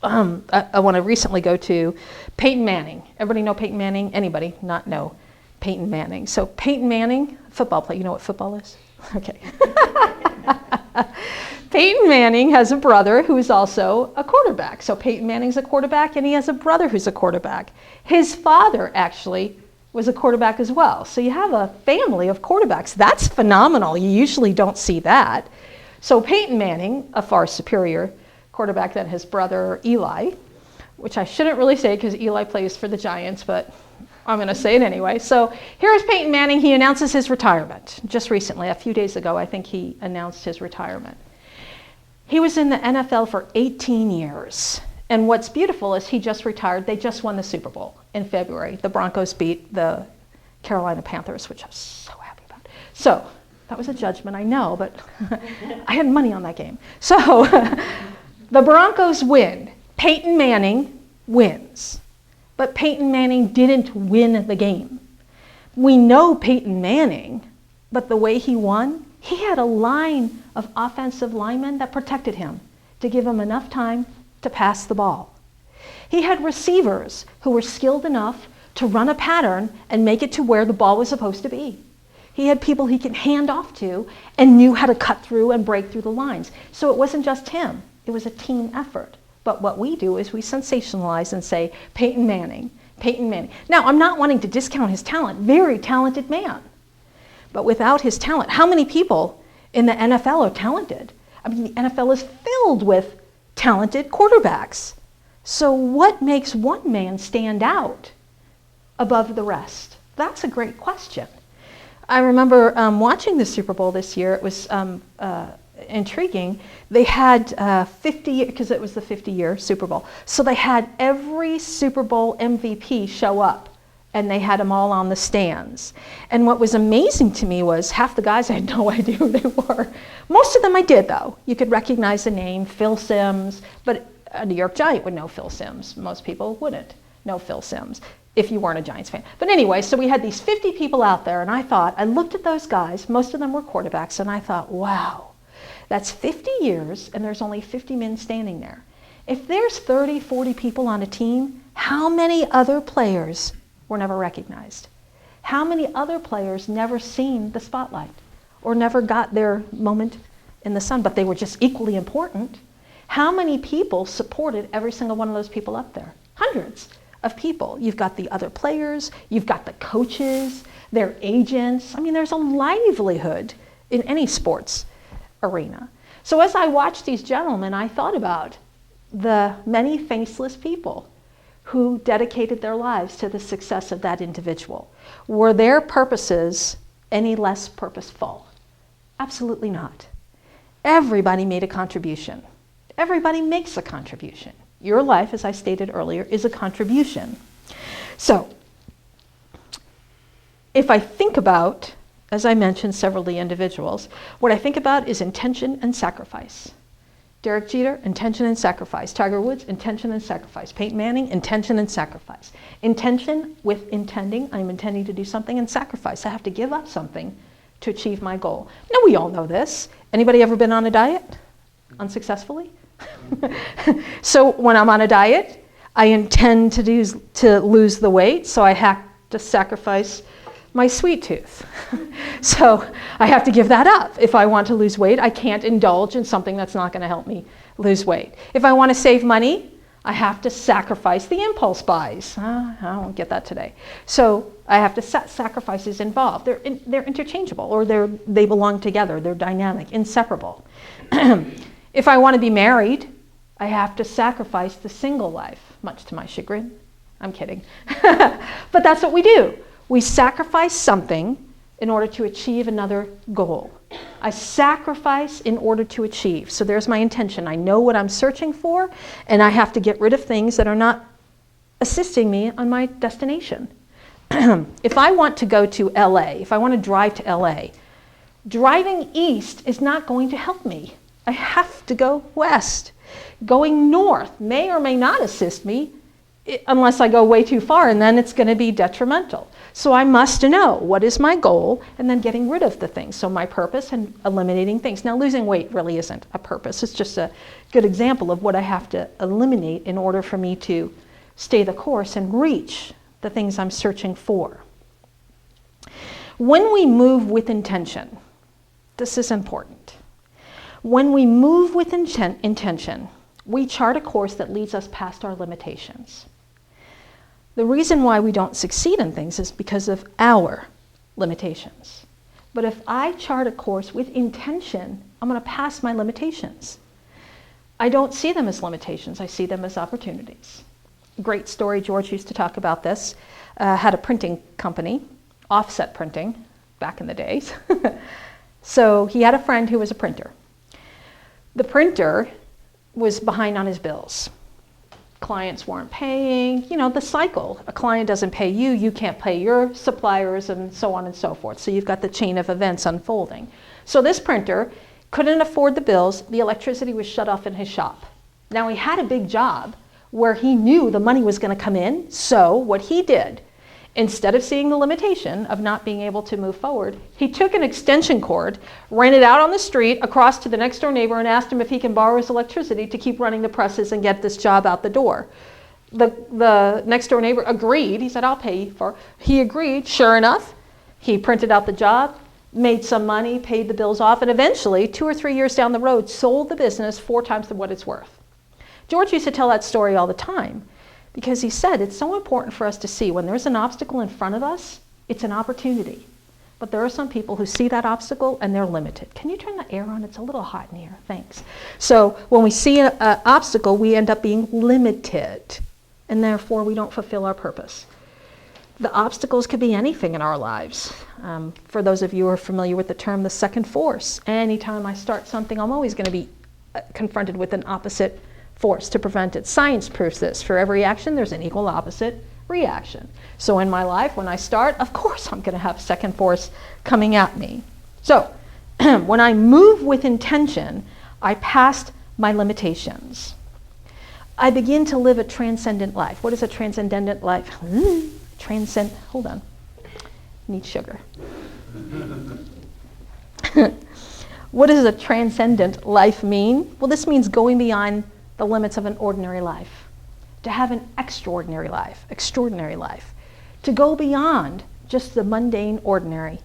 I want to recently go to Peyton Manning. Everybody know Peyton Manning? Anybody not know Peyton Manning? So Peyton Manning, football player. You know what football is? Okay. Peyton Manning has a brother who is also a quarterback. So Peyton Manning's a quarterback, and he has a brother who's a quarterback. His father actually was a quarterback as well. So you have a family of quarterbacks. That's phenomenal. You usually don't see that. So Peyton Manning, a far superior quarterback than his brother Eli, which I shouldn't really say because Eli plays for the Giants, but I'm going to say it anyway. So here's Peyton Manning. He announces his retirement. Just recently, a few days ago, I think he announced his retirement. He was in the NFL for 18 years. And what's beautiful is he just retired. They just won the Super Bowl in February. The Broncos beat the Carolina Panthers, which I was so happy about. So that was a judgment, I know, but I had money on that game. So the Broncos win. Peyton Manning wins. But Peyton Manning didn't win the game. We know Peyton Manning, but the way he won, he had a line of offensive linemen that protected him to give him enough time to pass the ball. He had receivers who were skilled enough to run a pattern and make it to where the ball was supposed to be. He had people he could hand off to and knew how to cut through and break through the lines. So it wasn't just him, it was a team effort. But what we do is we sensationalize and say, Peyton Manning, Peyton Manning. Now, I'm not wanting to discount his talent, very talented man. But without his talent, how many people in the NFL are talented? I mean, the NFL is filled with talented quarterbacks. So what makes one man stand out above the rest? That's a great question. I remember watching the Super Bowl this year. It was intriguing. They had 50, because it was the 50-year Super Bowl. So they had every Super Bowl MVP show up, and they had them all on the stands. And what was amazing to me was half the guys I had no idea who they were. Most of them I did, though. You could recognize the name, Phil Simms, but a New York Giant would know Phil Simms. Most people wouldn't know Phil Simms if you weren't a Giants fan. But anyway, so we had these 50 people out there, and I looked at those guys, most of them were quarterbacks, and I thought, wow, that's 50 years, and there's only 50 men standing there. If there's 30, 40 people on a team, how many other players were never recognized? How many other players never seen the spotlight or never got their moment in the sun, but they were just equally important? How many people supported every single one of those people up there? Hundreds of people. You've got the other players, you've got the coaches, their agents. I mean, there's a livelihood in any sports arena. So as I watched these gentlemen, I thought about the many faceless people who dedicated their lives to the success of that individual. Were their purposes any less purposeful? Absolutely not. Everybody made a contribution. Everybody makes a contribution. Your life, as I stated earlier, is a contribution. So, if I think about, as I mentioned, several of the individuals, what I think about is intention and sacrifice. Derek Jeter, intention and sacrifice. Tiger Woods, intention and sacrifice. Peyton Manning, intention and sacrifice. Intention with intending, I'm intending to do something, and sacrifice. I have to give up something to achieve my goal. Now, we all know this. Anybody ever been on a diet unsuccessfully? So when I'm on a diet, I intend to lose the weight, so I have to sacrifice my sweet tooth. So I have to give that up. If I want to lose weight, I can't indulge in something that's not going to help me lose weight. If I want to save money, I have to sacrifice the impulse buys. I won't get that today. So I have to sacrifices involved. They're interchangeable, or they belong together. They're dynamic, inseparable. If I want to be married, I have to sacrifice the single life, much to my chagrin. I'm kidding. But that's what we do. We sacrifice something in order to achieve another goal. I sacrifice in order to achieve. So there's my intention. I know what I'm searching for, and I have to get rid of things that are not assisting me on my destination. If I want to go to LA, if I want to drive to LA, driving east is not going to help me. I have to go west. Going north may or may not assist me unless I go way too far, and then it's going to be detrimental. So I must know what is my goal and then getting rid of the things. So my purpose and eliminating things. Now, losing weight really isn't a purpose. It's just a good example of what I have to eliminate in order for me to stay the course and reach the things I'm searching for. When we move with intention, this is important. When we move with intention, we chart a course that leads us past our limitations. The reason why we don't succeed in things is because of our limitations. But if I chart a course with intention, I'm going to pass my limitations. I don't see them as limitations. I see them as opportunities. Great story. George used to talk about this. Had a printing company, offset printing, back in the days. So he had a friend who was a printer. The printer was behind on his bills. Clients weren't paying, the cycle. A client doesn't pay you, you can't pay your suppliers, and so on and so forth. So you've got the chain of events unfolding. So this printer couldn't afford the bills. The electricity was shut off in his shop. Now he had a big job where he knew the money was going to come in. So what he did, instead of seeing the limitation of not being able to move forward, he took an extension cord, ran it out on the street across to the next door neighbor, and asked him if he can borrow his electricity to keep running the presses and get this job out the door. The next door neighbor agreed. He said, I'll pay you for it. He agreed. Sure enough, he printed out the job, made some money, paid the bills off, and eventually, 2 or 3 years down the road, sold the business 4 times what it's worth. George used to tell that story all the time, because he said it's so important for us to see when there's an obstacle in front of us, it's an opportunity. But there are some people who see that obstacle and they're limited. Can you turn the air on? It's a little hot in here. Thanks. So when we see an obstacle, we end up being limited, and therefore we don't fulfill our purpose. The obstacles could be anything in our lives. For those of you who are familiar with the term, the second force. Anytime I start something, I'm always going to be confronted with an opposite force to prevent it. Science proves this. For every action, there's an equal opposite reaction. So in my life, when I start, of course I'm going to have second force coming at me. So when I move with intention, I pass my limitations. I begin to live a transcendent life. What is a transcendent life? Hold on. Need sugar. What does a transcendent life mean? Well, this means going beyond the limits of an ordinary life, to have an extraordinary life, to go beyond just the mundane ordinary.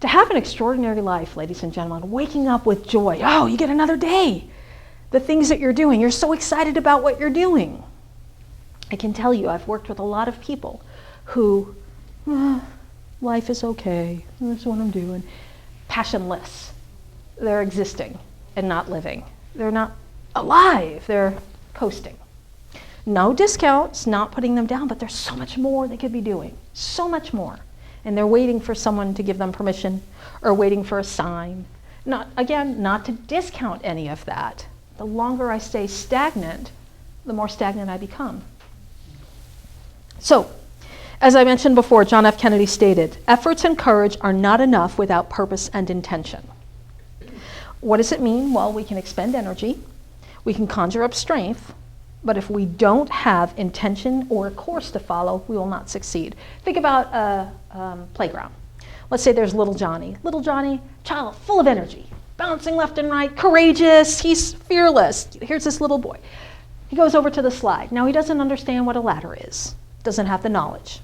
To have an extraordinary life, ladies and gentlemen, waking up with joy. Oh, you get another day. The things that you're doing, you're so excited about what you're doing. I can tell you, I've worked with a lot of people who, life is okay, that's what I'm doing. Passionless. They're existing and not living. They're not alive, they're coasting. No discounts, not putting them down, but there's so much more they could be doing, so much more. And they're waiting for someone to give them permission or waiting for a sign. Not to discount any of that. The longer I stay stagnant, the more stagnant I become. So, as I mentioned before, John F. Kennedy stated, efforts and courage are not enough without purpose and intention. What does it mean? Well, we can expend energy, we can conjure up strength, but if we don't have intention or a course to follow, we will not succeed. Think about a playground. Let's say there's little Johnny. Little Johnny, child full of energy, bouncing left and right, courageous, he's fearless. Here's this little boy. He goes over to the slide. Now he doesn't understand what a ladder is, doesn't have the knowledge,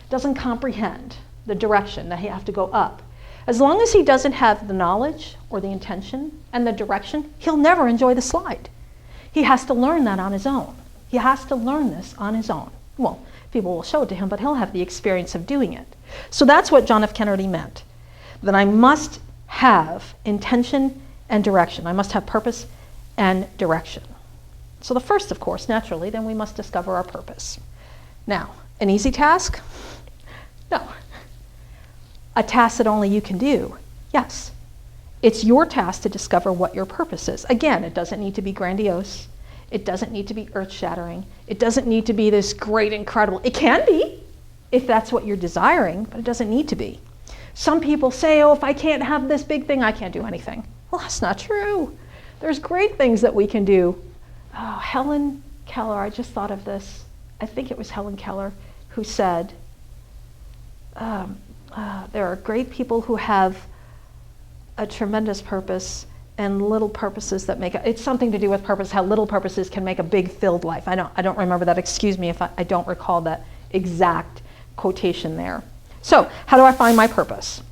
doesn't comprehend the direction that he has to go up. As long as he doesn't have the knowledge or the intention and the direction, he'll never enjoy the slide. He has to learn that on his own. He has to learn this on his own. Well, people will show it to him, but he'll have the experience of doing it. So that's what John F. Kennedy meant, that I must have intention and direction. I must have purpose and direction. So the first, of course, naturally, then we must discover our purpose. Now, an easy task? No. A task that only you can do? Yes. It's your task to discover what your purpose is. Again, it doesn't need to be grandiose. It doesn't need to be earth-shattering. It doesn't need to be this great, incredible. It can be, if that's what you're desiring, but it doesn't need to be. Some people say, oh, if I can't have this big thing, I can't do anything. Well, that's not true. There's great things that we can do. Oh, Helen Keller, I just thought of this. I think it was Helen Keller who said, there are great people who have a tremendous purpose and little purposes that make it's something to do with purpose, how little purposes can make a big filled life. I don't remember that. Excuse me if I don't recall that exact quotation there. So, how do I find my purpose?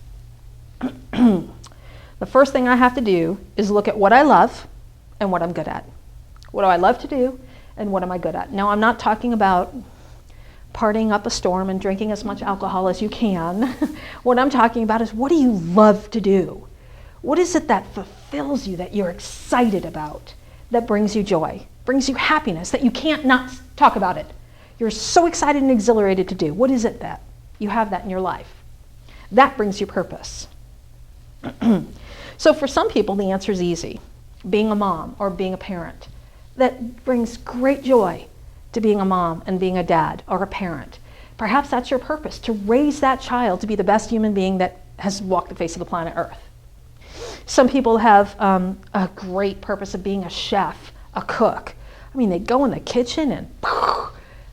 The first thing I have to do is look at what I love and what I'm good at. What do I love to do and what am I good at? Now, I'm not talking about partying up a storm and drinking as much alcohol as you can. What I'm talking about is, what do you love to do? What is it that fulfills you, that you're excited about, that brings you joy, brings you happiness, that you can't not talk about it? You're so excited and exhilarated to do. What is it that you have that in your life? That brings you purpose. So for some people, the answer is easy. Being a mom or being a parent. That brings great joy to being a mom and being a dad or a parent. Perhaps that's your purpose, to raise that child to be the best human being that has walked the face of the planet Earth. Some people have a great purpose of being a chef, a cook. I mean, they go in the kitchen and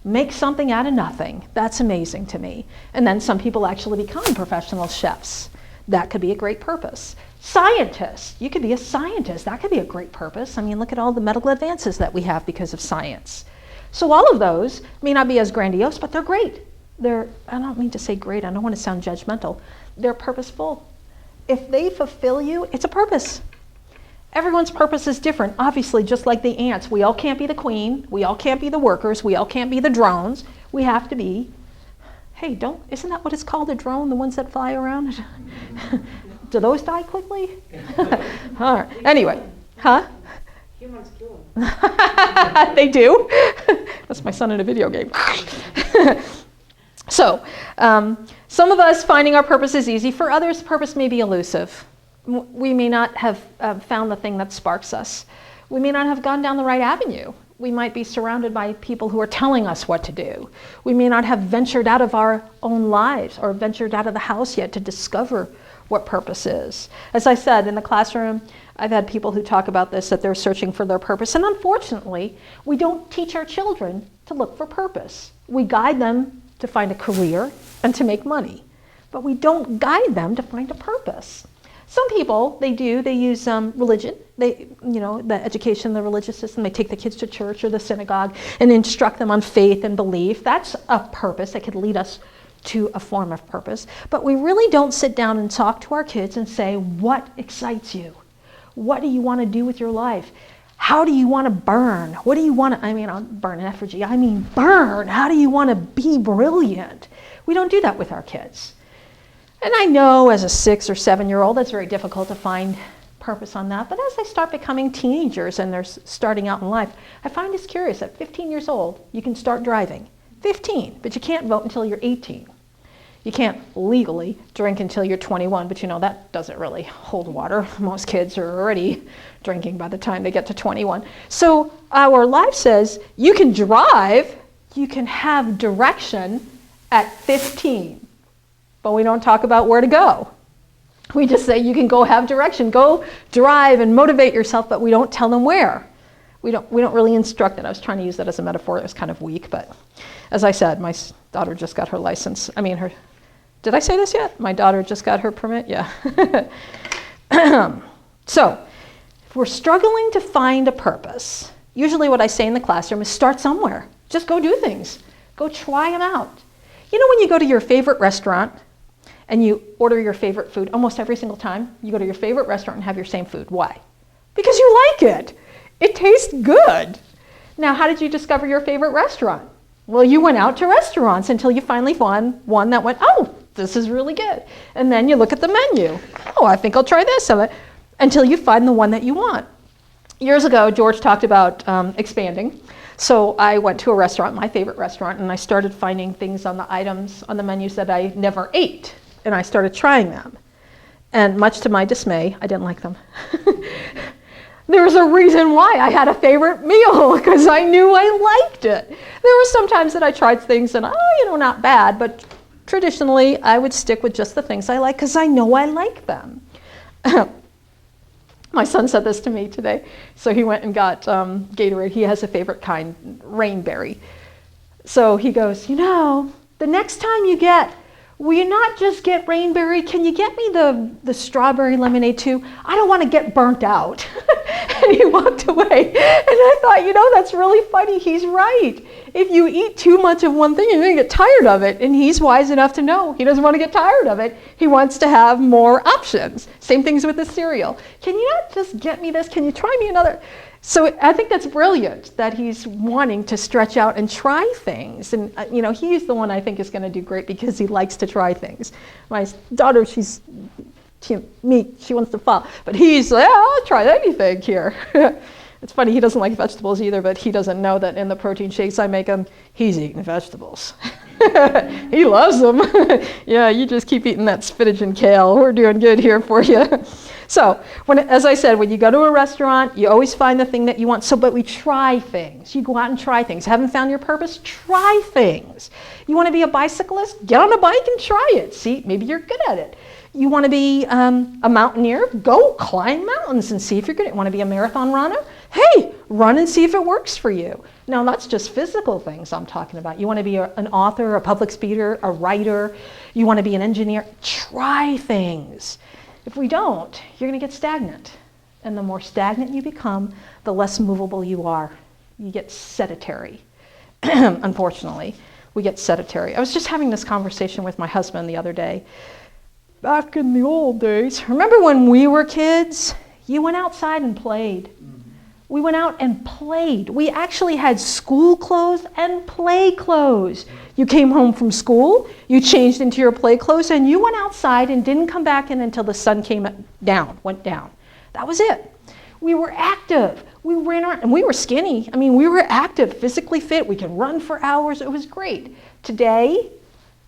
make something out of nothing. That's amazing to me. And then some people actually become professional chefs. That could be a great purpose. Scientists, you could be a scientist. That could be a great purpose. I mean, look at all the medical advances that we have because of science. So all of those may not be as grandiose, but they're great. I don't mean to say great, I don't want to sound judgmental. They're purposeful. If they fulfill you, it's a purpose. Everyone's purpose is different, obviously, just like the ants. We all can't be the queen, we all can't be the workers, we all can't be the drones. We have to be Hey, isn't that what it's called, a drone, the ones that fly around? Do those die quickly? All right. Anyway, huh? Humans kill them. They do. That's my son in a video game. So, some of us finding our purpose is easy. For others, purpose may be elusive. We may not have found the thing that sparks us. We may not have gone down the right avenue. We might be surrounded by people who are telling us what to do. We may not have ventured out of our own lives or ventured out of the house yet to discover what purpose is. As I said, in the classroom, I've had people who talk about this, that they're searching for their purpose. And unfortunately, we don't teach our children to look for purpose. We guide them to find a career and to make money. But we don't guide them to find a purpose. Some people, they use religion, the education, the religious system. They take the kids to church or the synagogue and instruct them on faith and belief. That's a purpose that could lead us to a form of purpose. But we really don't sit down and talk to our kids and say, what excites you? What do you want to do with your life? How do you want to burn? What do you want to, I'll burn an effigy. Burn. How do you want to be brilliant? We don't do that with our kids. And I know as a 6 or 7-year-old, that's very difficult to find purpose on that. But as they start becoming teenagers and they're starting out in life, I find it's curious. At 15 years old, you can start driving. 15, but you can't vote until you're 18. You can't legally drink until you're 21, but that doesn't really hold water. Most kids are already drinking by the time they get to 21. So our life says you can drive, you can have direction at 15. But we don't talk about where to go. We just say you can go have direction, go drive and motivate yourself, but we don't tell them where. We don't really instruct it. I was trying to use that as a metaphor. It was kind of weak, but as I said, my daughter just got her license. Did I say this yet? My daughter just got her permit? Yeah. So, if we're struggling to find a purpose, usually what I say in the classroom is start somewhere. Just go do things. Go try them out. When you go to your favorite restaurant and you order your favorite food, almost every single time you go to your favorite restaurant and have your same food. Why? Because you like it. It tastes good. Now, how did you discover your favorite restaurant? Well, you went out to restaurants until you finally found one that went, oh, this is really good. And then you look at the menu. Oh, I think I'll try this. Until you find the one that you want. Years ago, George talked about expanding. So I went to a restaurant, my favorite restaurant, and I started finding things on the items, on the menus that I never ate. And I started trying them. And much to my dismay, I didn't like them. There was a reason why I had a favorite meal, because I knew I liked it. There were some times that I tried things and, not bad, but traditionally I would stick with just the things I like because I know I like them. My son said this to me today. So he went and got Gatorade. He has a favorite kind, rainberry. So he goes, the next time you will you not just get rainberry? Can you get me the strawberry lemonade too? I don't want to get burnt out. And he walked away. And I thought, that's really funny. He's right. If you eat too much of one thing, you're going to get tired of it. And he's wise enough to know he doesn't want to get tired of it. He wants to have more options. Same things with the cereal. Can you not just get me this? Can you try me another? So I think that's brilliant that he's wanting to stretch out and try things. And, he's the one I think is going to do great because he likes to try things. My daughter, she wants to fall. But he's like, I'll try anything here. It's funny, he doesn't like vegetables either, but he doesn't know that in the protein shakes I make him, he's eating vegetables. He loves them. Yeah, you just keep eating that spinach and kale. We're doing good here for you. So, as I said, when you go to a restaurant, you always find the thing that you want. But we try things. You go out and try things. Haven't found your purpose? Try things. You want to be a bicyclist? Get on a bike and try it. See, maybe you're good at it. You want to be a mountaineer? Go climb mountains and see if you're good at it. Want to be a marathon runner? Hey, run and see if it works for you. Now, that's just physical things I'm talking about. You want to be an author, a public speaker, a writer. You want to be an engineer. Try things. If we don't, you're going to get stagnant. And the more stagnant you become, the less movable you are. You get sedentary. Unfortunately, we get sedentary. I was just having this conversation with my husband the other day. Back in the old days, remember when we were kids? You went outside and played. We went out and played. We actually had school clothes and play clothes. You came home from school, you changed into your play clothes, and you went outside and didn't come back in until the sun went down. That was it. We were active. We ran around, and we were skinny. I mean, we were active, physically fit. We could run for hours. It was great. Today,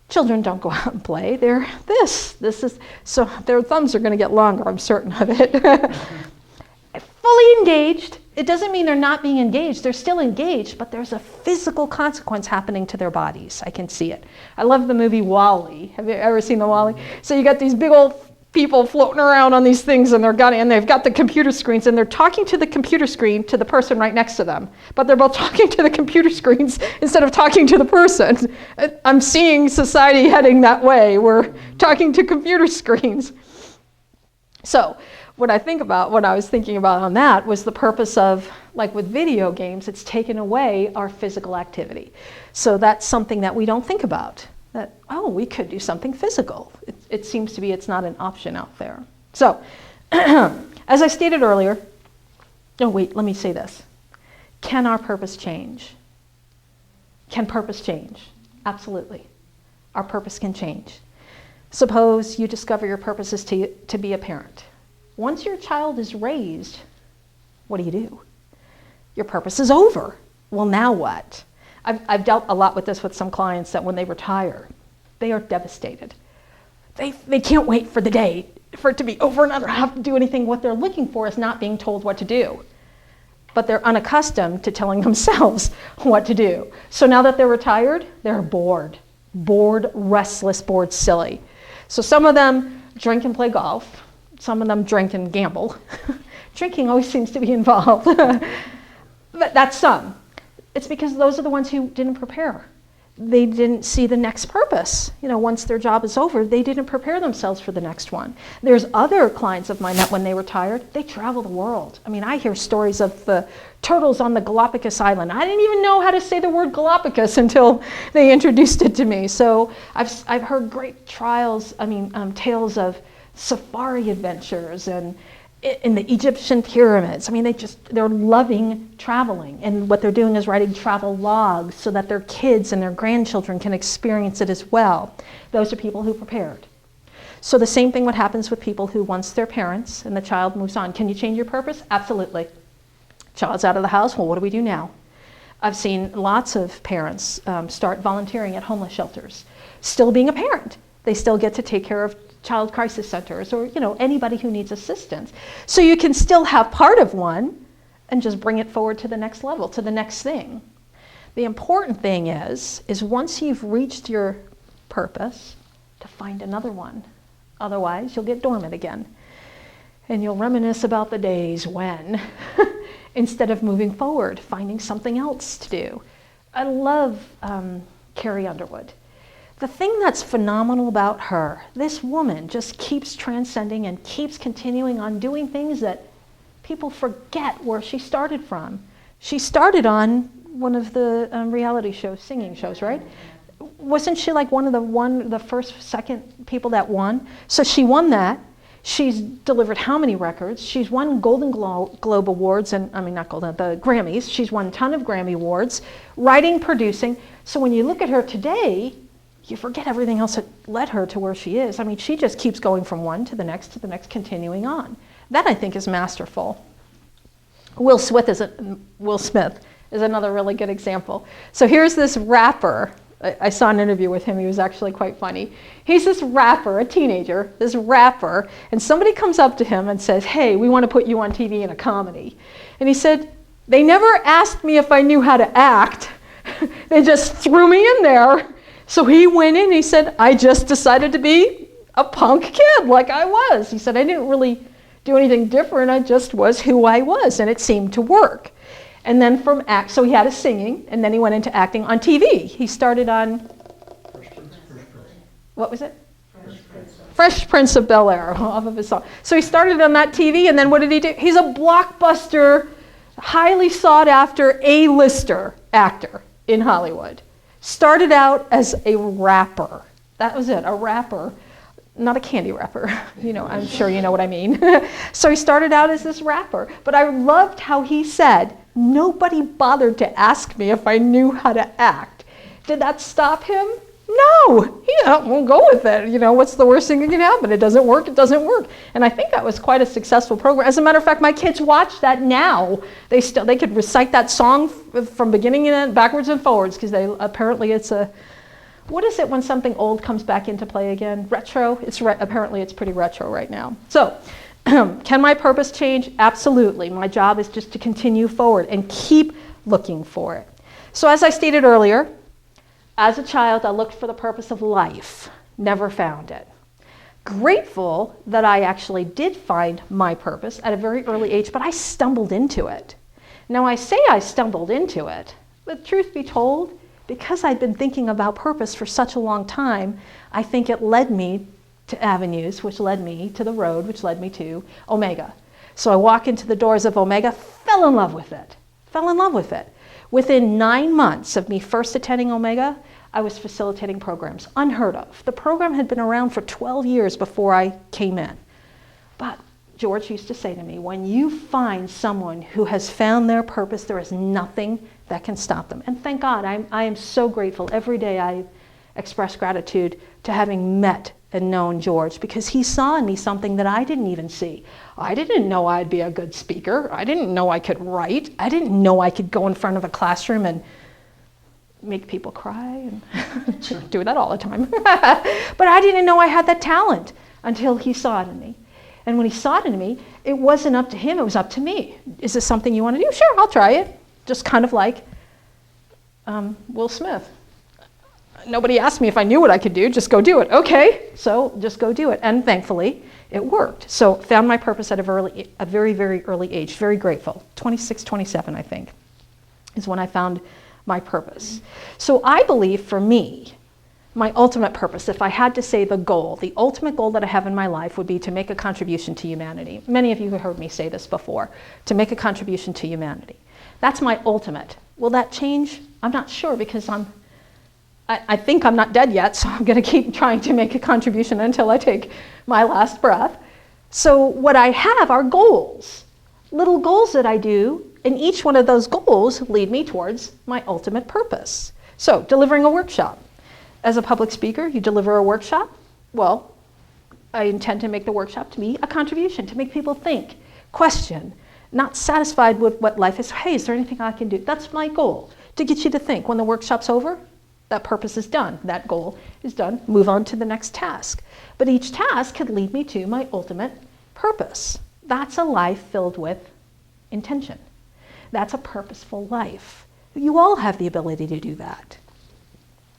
children don't go out and play. They're so their thumbs are going to get longer, I'm certain of it. Fully engaged. It doesn't mean they're not being engaged. They're still engaged, but there's a physical consequence happening to their bodies. I can see it. I love the movie WALL-E. Have you ever seen the WALL-E? So you got these big old people floating around on these things, and they've got the computer screens, and they're talking to the computer screen to the person right next to them. But they're both talking to the computer screens instead of talking to the person. I'm seeing society heading that way. We're talking to computer screens. So what I was thinking about on that was the purpose of, like with video games, it's taken away our physical activity. So that's something that we don't think about. That, oh, we could do something physical. It seems to be it's not an option out there. So, as I stated earlier, let me say this. Can our purpose change? Can purpose change? Absolutely. Our purpose can change. Suppose you discover your purpose is to be a parent. Once your child is raised, what do? Your purpose is over. Well, now what? I've dealt a lot with this with some clients that when they retire, they are devastated. They can't wait for the day for it to be over and not have to do anything. What they're looking for is not being told what to do. But they're unaccustomed to telling themselves what to do. So now that they're retired, they're bored, restless, bored, silly. So some of them drink and play golf. Some of them drink and gamble. Drinking always seems to be involved. But that's some. It's because those are the ones who didn't prepare. They didn't see the next purpose. Once their job is over, they didn't prepare themselves for the next one. There's other clients of mine that when they retired, they travel the world. I mean, I hear stories of the turtles on the Galapagos Island. I didn't even know how to say the word Galapagos until they introduced it to me. So I've heard great tales of safari adventures and in the Egyptian pyramids. I mean, they're loving traveling, and what they're doing is writing travel logs so that their kids and their grandchildren can experience it as well. Those are people who prepared. So the same thing what happens with people who once they're parents and the child moves on. Can you change your purpose? Absolutely. Child's out of the house, well, what do we do now? I've seen lots of parents start volunteering at homeless shelters. Still being a parent, they still get to take care of child crisis centers or anybody who needs assistance. So you can still have part of one and just bring it forward to the next level, to the next thing. The important thing is once you've reached your purpose, to find another one. Otherwise, you'll get dormant again. And you'll reminisce about the days when, instead of moving forward, finding something else to do. I love Carrie Underwood. The thing that's phenomenal about her, this woman just keeps transcending and keeps continuing on doing things that people forget where she started from. She started on one of the reality shows, singing shows, right? Wasn't she like one of the first, second people that won? So she won that. She's delivered how many records? She's won Golden Globe Awards, the Grammys. She's won a ton of Grammy Awards, writing, producing. So when you look at her today, you forget everything else that led her to where she is. I mean, she just keeps going from one to the next, continuing on. That, I think, is masterful. Will Smith is another really good example. So here's this rapper. I saw an interview with him. He was actually quite funny. He's this rapper, a teenager, and somebody comes up to him and says, hey, we want to put you on TV in a comedy. And he said, they never asked me if I knew how to act. They just threw me in there. So he went in and he said, I just decided to be a punk kid like I was. He said, I didn't really do anything different. I just was who I was, and it seemed to work. And then so he had his singing, and then he went into acting on TV. He started on, what was it? Fresh Prince of Bel-Air, off of his song. So he started on that TV, and then what did he do? He's a blockbuster, highly sought after A-lister actor in Hollywood. Started out as a rapper. That was it, a rapper. Not a candy wrapper. I'm sure you know what I mean. So he started out as this rapper. But I loved how he said, nobody bothered to ask me if I knew how to act. Did that stop him? No, he won't go with it. What's the worst thing that can happen? It doesn't work, it doesn't work. And I think that was quite a successful program. As a matter of fact, my kids watch that now. They could recite that song from beginning and backwards and forwards, because apparently it's what is it when something old comes back into play again? Retro? Apparently it's pretty retro right now. So, can my purpose change? Absolutely. My job is just to continue forward and keep looking for it. So as I stated earlier, as a child, I looked for the purpose of life, never found it. Grateful that I actually did find my purpose at a very early age, but I stumbled into it. Now I say I stumbled into it, but truth be told, because I'd been thinking about purpose for such a long time, I think it led me to avenues, which led me to the road, which led me to Omega. So I walk into the doors of Omega, fell in love with it. Within 9 months of me first attending Omega, I was facilitating programs, unheard of. The program had been around for 12 years before I came in. But George used to say to me, when you find someone who has found their purpose, there is nothing that can stop them. And thank God, I am so grateful. Every day I express gratitude to having met and known George, because he saw in me something that I didn't even see. I didn't know I'd be a good speaker. I didn't know I could write. I didn't know I could go in front of a classroom and make people cry and do that all the time. But I didn't know I had that talent until he saw it in me. And when he saw it in me, it wasn't up to him, it was up to me. Is this something you want to do? Sure, I'll try it. Just kind of like Will Smith. Nobody asked me if I knew what I could do, just go do it. Okay, so just go do it. And thankfully, it worked. So found my purpose at a very, very early age. Very grateful. 26, 27, I think, is when I found my purpose. So I believe for me, my ultimate purpose, if I had to say the goal, the ultimate goal that I have in my life would be to make a contribution to humanity. Many of you have heard me say this before, to make a contribution to humanity. That's my ultimate. Will that change? I'm not sure, because I think I'm not dead yet, so I'm going to keep trying to make a contribution until I take my last breath. So what I have are goals, little goals that I do, and each one of those goals lead me towards my ultimate purpose. So delivering a workshop. As a public speaker, you deliver a workshop. Well, I intend to make the workshop to be a contribution, to make people think, question, not satisfied with what life is. Hey, is there anything I can do? That's my goal, to get you to think. When the workshop's over, that purpose is done. That goal is done. Move on to the next task. But each task could lead me to my ultimate purpose. That's a life filled with intention. That's a purposeful life. You all have the ability to do that.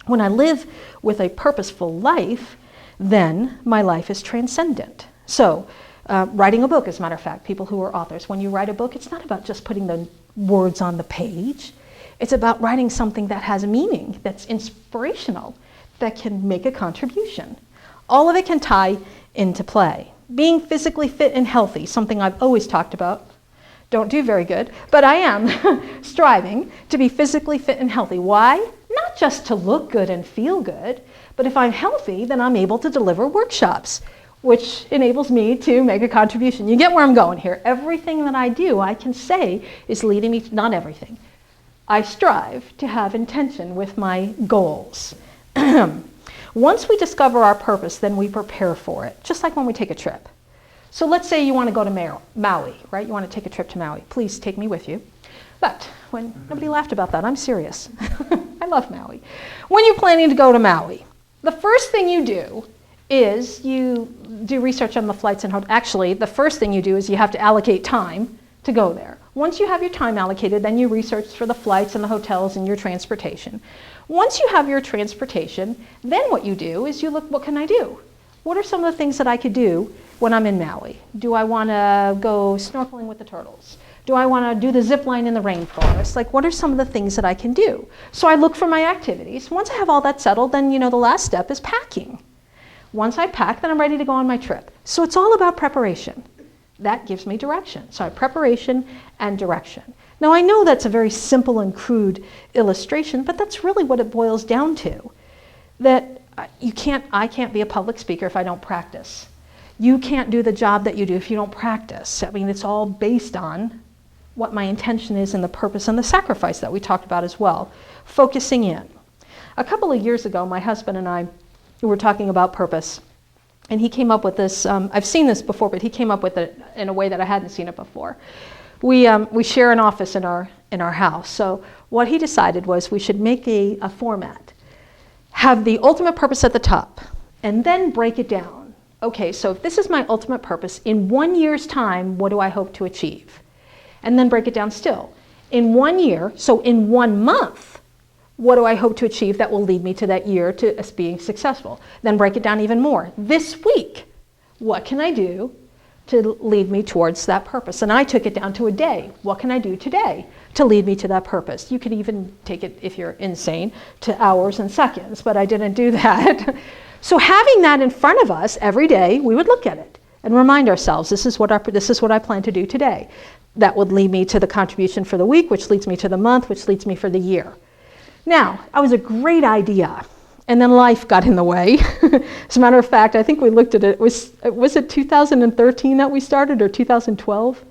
When I live with a purposeful life, then my life is transcendent. So, writing a book, as a matter of fact, people who are authors, when you write a book, it's not about just putting the words on the page. It's about writing something that has meaning, that's inspirational, that can make a contribution. All of it can tie into play. Being physically fit and healthy, something I've always talked about. Don't do very good, but I am striving to be physically fit and healthy. Why? Not just to look good and feel good, but if I'm healthy, then I'm able to deliver workshops, which enables me to make a contribution. You get where I'm going here. Everything that I do, I can say, is leading me to, not everything. I strive to have intention with my goals. Once we discover our purpose, then we prepare for it, just like when we take a trip. So let's say you want to go to Maui, right? You want to take a trip to Maui. Please take me with you. But nobody laughed about that. I'm serious. I love Maui. When you're planning to go to Maui, the first thing you do is you do research on the flights and hotels. Actually, the first thing you do is you have to allocate time to go there. Once you have your time allocated, then you research for the flights and the hotels and your transportation. Once you have your transportation, then what you do is you look, what can I do? What are some of the things that I could do when I'm in Maui? Do I want to go snorkeling with the turtles? Do I want to do the zip line in the rainforest? Like, what are some of the things that I can do? So I look for my activities. Once I have all that settled, then the last step is packing. Once I pack, then I'm ready to go on my trip. So it's all about preparation. That gives me direction. So I have preparation and direction. Now I know that's a very simple and crude illustration, but that's really what it boils down to. That I can't be a public speaker if I don't practice. You can't do the job that you do if you don't practice. I mean, it's all based on what my intention is and the purpose and the sacrifice that we talked about as well. Focusing in. A couple of years ago, my husband and I were talking about purpose. And he came up with this, I've seen this before, but he came up with it in a way that I hadn't seen it before. We share an office in our house. So what he decided was we should make a format. Have the ultimate purpose at the top, and then break it down. Okay, so if this is my ultimate purpose, in 1 year's time, what do I hope to achieve? And then break it down still. In 1 year, so in 1 month, what do I hope to achieve that will lead me to that year to us being successful? Then break it down even more. This week, what can I do to lead me towards that purpose? And I took it down to a day. What can I do today to lead me to that purpose? You could even take it, if you're insane, to hours and seconds, but I didn't do that. So having that in front of us every day, we would look at it and remind ourselves, this is what I plan to do today. That would lead me to the contribution for the week, which leads me to the month, which leads me for the year. Now, that was a great idea, and then life got in the way. As a matter of fact, I think we looked at it, was it 2013 that we started, or 2012?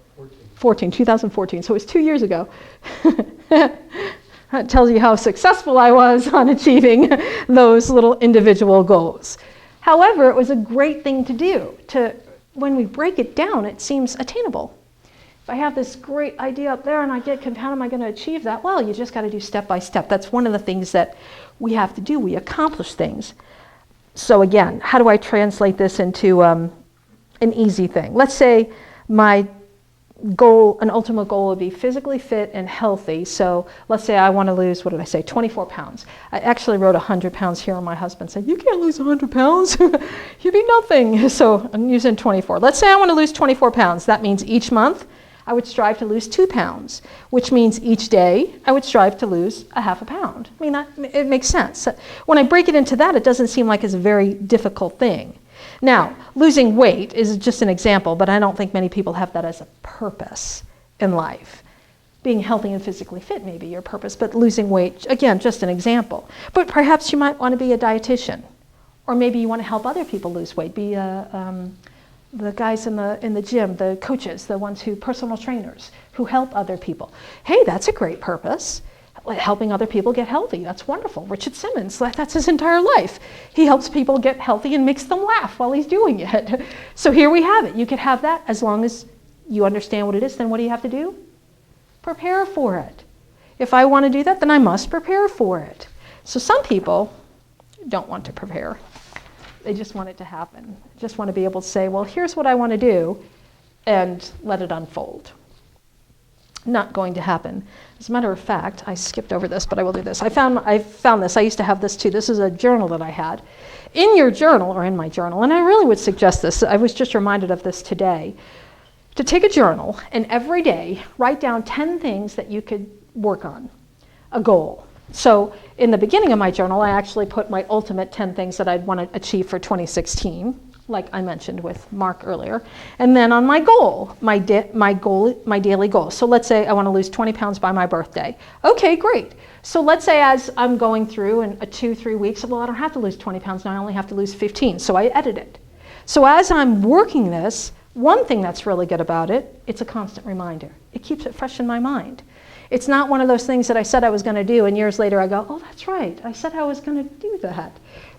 2014, so it was 2 years ago. That tells you how successful I was on achieving those little individual goals. However, it was a great thing to do. When we break it down, it seems attainable. If I have this great idea up there and I get, how am I going to achieve that? Well, you just got to do step by step. That's one of the things that we have to do. We accomplish things. So again, how do I translate this into an easy thing? Let's say my goal, an ultimate goal would be physically fit and healthy. So let's say I want to lose, 24 pounds. I actually wrote 100 pounds here, and my husband said, you can't lose 100 pounds. You'd be nothing. So I'm using 24. Let's say I want to lose 24 pounds. That means each month I would strive to lose 2 pounds, which means each day I would strive to lose a half a pound. I mean, it makes sense. When I break it into that, it doesn't seem like it's a very difficult thing. Now, losing weight is just an example, but I don't think many people have that as a purpose in life. Being healthy and physically fit may be your purpose, but losing weight, again, just an example. But perhaps you might want to be a dietitian, or maybe you want to help other people lose weight, be the guys in the gym, the coaches, the ones personal trainers who help other people. Hey, that's a great purpose. Helping other people get healthy. That's wonderful. Richard Simmons, that's his entire life. He helps people get healthy and makes them laugh while he's doing it. So here we have it. You could have that as long as you understand what it is. Then what do you have to do? Prepare for it. If I want to do that, then I must prepare for it. So some people don't want to prepare. They just want it to happen. Just want to be able to say, well, here's what I want to do, and let it unfold. Not going to happen. As a matter of fact, I skipped over this, but I will do this. I found this. I used to have this too. This is a journal that I had. In your journal, or in my journal, and I really would suggest this, I was just reminded of this today, to take a journal and every day write down 10 things that you could work on, a goal. So in the beginning of my journal, I actually put my ultimate 10 things that I'd want to achieve for 2016, like I mentioned with Mark earlier. And then on my goal, my daily goal. So let's say I want to lose 20 pounds by my birthday. Okay, great. So let's say as I'm going through in 2-3 weeks, well, I don't have to lose 20 pounds now, I only have to lose 15. So I edit it. So as I'm working this, one thing that's really good about it, it's a constant reminder. It keeps it fresh in my mind. It's not one of those things that I said I was going to do, and years later I go, oh, that's right, I said I was going to do that.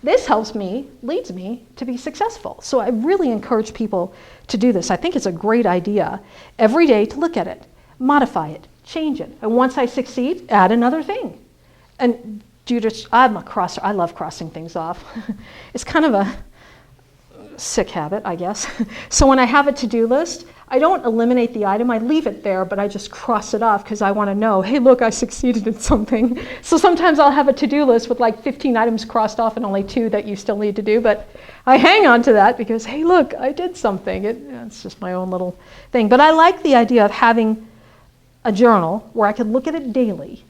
This leads me to be successful. So I really encourage people to do this. I think it's a great idea every day to look at it, modify it, change it. And once I succeed, add another thing. And I'm a crosser. I love crossing things off. It's kind of a sick habit, I guess. So when I have a to-do list, I don't eliminate the item, I leave it there, but I just cross it off because I want to know, hey, look, I succeeded in something. So sometimes I'll have a to-do list with like 15 items crossed off and only 2 that you still need to do, but I hang on to that because, hey, look, I did something. It's just my own little thing. But I like the idea of having a journal where I could look at it daily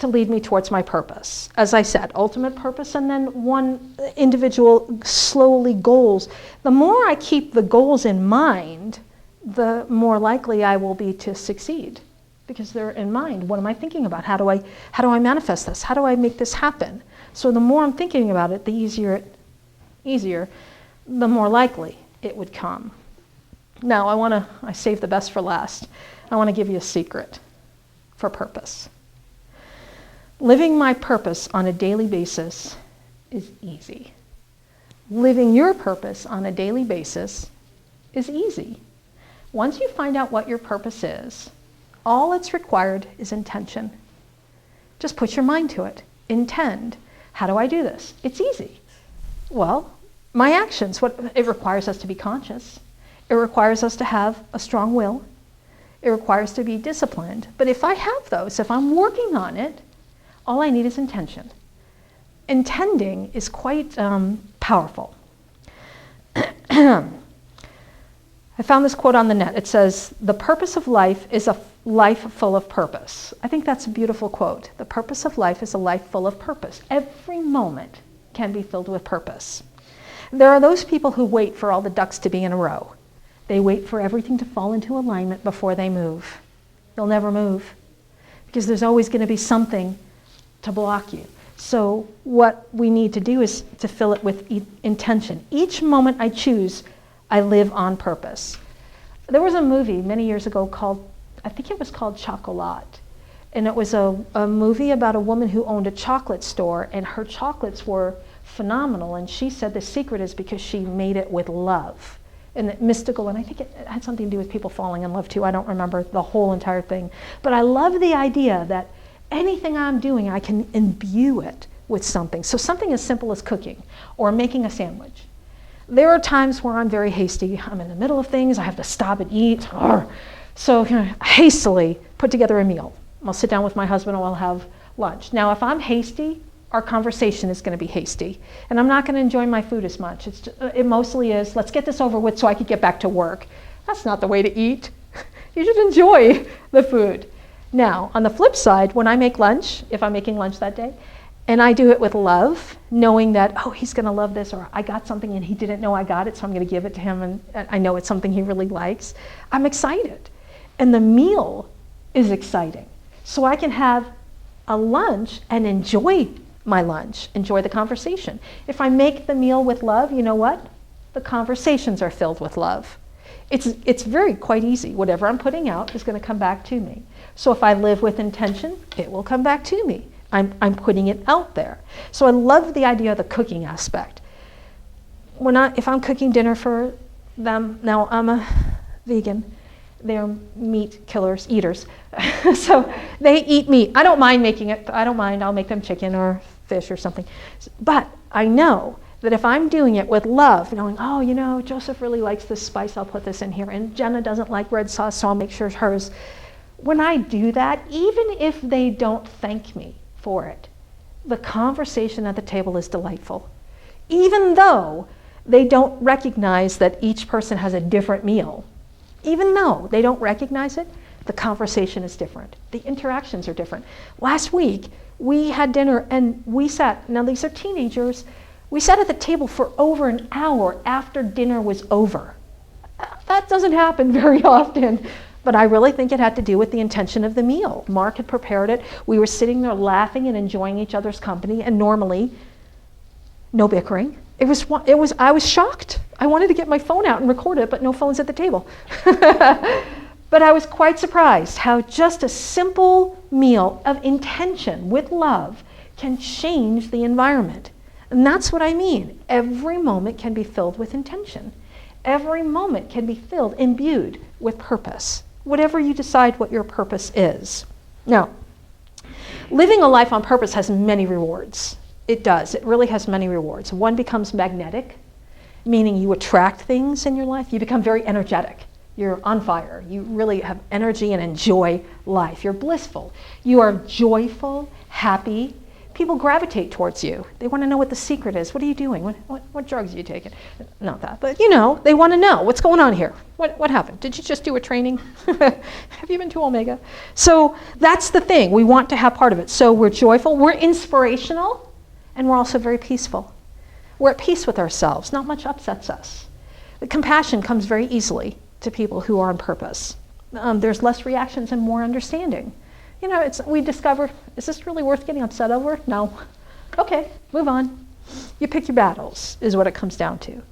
to lead me towards my purpose. As I said, ultimate purpose, and then one individual, slowly goals. The more I keep the goals in mind, the more likely I will be to succeed because they're in mind. What am I thinking about? How do I manifest this? How do I make this happen? So the more I'm thinking about it, the easier, the more likely it would come. Now I save the best for last. I want to give you a secret for purpose. Living my purpose on a daily basis is easy. Living your purpose on a daily basis is easy. Once you find out what your purpose is, all that's required is intention. Just put your mind to it. Intend. How do I do this? It's easy. Well, my actions, it requires us to be conscious. It requires us to have a strong will. It requires to be disciplined. But if I have those, if I'm working on it, all I need is intention. Intending is quite powerful. I found this quote on the net. It says, "The purpose of life is a life full of purpose." I think that's a beautiful quote. The purpose of life is a life full of purpose. Every moment can be filled with purpose. There are those people who wait for all the ducks to be in a row. They wait for everything to fall into alignment before they move. They'll never move because there's always going to be something to block you. So what we need to do is to fill it with intention. Each moment I choose, I live on purpose. There was a movie many years ago called, I think it was called Chocolat. And it was a movie about a woman who owned a chocolate store, and her chocolates were phenomenal. And she said the secret is because she made it with love. And mystical, and I think it had something to do with people falling in love too. I don't remember the whole entire thing. But I love the idea that anything I'm doing, I can imbue it with something. So something as simple as cooking or making a sandwich. There are times where I'm very hasty. I'm in the middle of things. I have to stop and eat. So hastily put together a meal. I'll sit down with my husband and we'll have lunch. Now, if I'm hasty, our conversation is going to be hasty. And I'm not going to enjoy my food as much. It mostly is, let's get this over with so I can get back to work. That's not the way to eat. You should enjoy the food. Now, on the flip side, when I make lunch, if I'm making lunch that day, and I do it with love, knowing that, oh, he's going to love this, or I got something and he didn't know I got it, so I'm going to give it to him, and I know it's something he really likes, I'm excited. And the meal is exciting. So I can have a lunch and enjoy my lunch, enjoy the conversation. If I make the meal with love, you know what? The conversations are filled with love. It's very quite easy. Whatever I'm putting out is going to come back to me. So if I live with intention, it will come back to me. I'm putting it out there. So I love the idea of the cooking aspect. If I'm cooking dinner for them, now I'm a vegan, they're meat killers, eaters. So they eat meat. I don't mind making it. I don't mind. I'll make them chicken or fish or something. But I know that if I'm doing it with love, knowing, oh, Joseph really likes this spice, I'll put this in here. And Jenna doesn't like red sauce, so I'll make sure hers. When I do that, even if they don't thank me for it, the conversation at the table is delightful. Even though they don't recognize that each person has a different meal, even though they don't recognize it, the conversation is different. The interactions are different. Last week, we had dinner and we sat, now these are teenagers, we sat at the table for over an hour after dinner was over. That doesn't happen very often, but I really think it had to do with the intention of the meal. Mark had prepared it. We were sitting there laughing and enjoying each other's company, and normally, no bickering. I was shocked. I wanted to get my phone out and record it, but no phones at the table. But I was quite surprised how just a simple meal of intention with love can change the environment. And that's what I mean. Every moment can be filled with intention. Every moment can be filled, imbued with purpose, whatever you decide what your purpose is. Now, living a life on purpose has many rewards. It does. It really has many rewards. One becomes magnetic, meaning you attract things in your life. You become very energetic. You're on fire. You really have energy and enjoy life. You're blissful. You are joyful, happy. People gravitate towards you. They want to know what the secret is. What are you doing? What drugs are you taking? Not that, but they want to know what's going on here. What happened? Did you just do a training? Have you been to Omega? So that's the thing. We want to have part of it. So we're joyful, we're inspirational, and we're also very peaceful. We're at peace with ourselves. Not much upsets us. The compassion comes very easily to people who are on purpose. There's less reactions and more understanding. We discover, is this really worth getting upset over? No. Okay, move on. You pick your battles, is what it comes down to.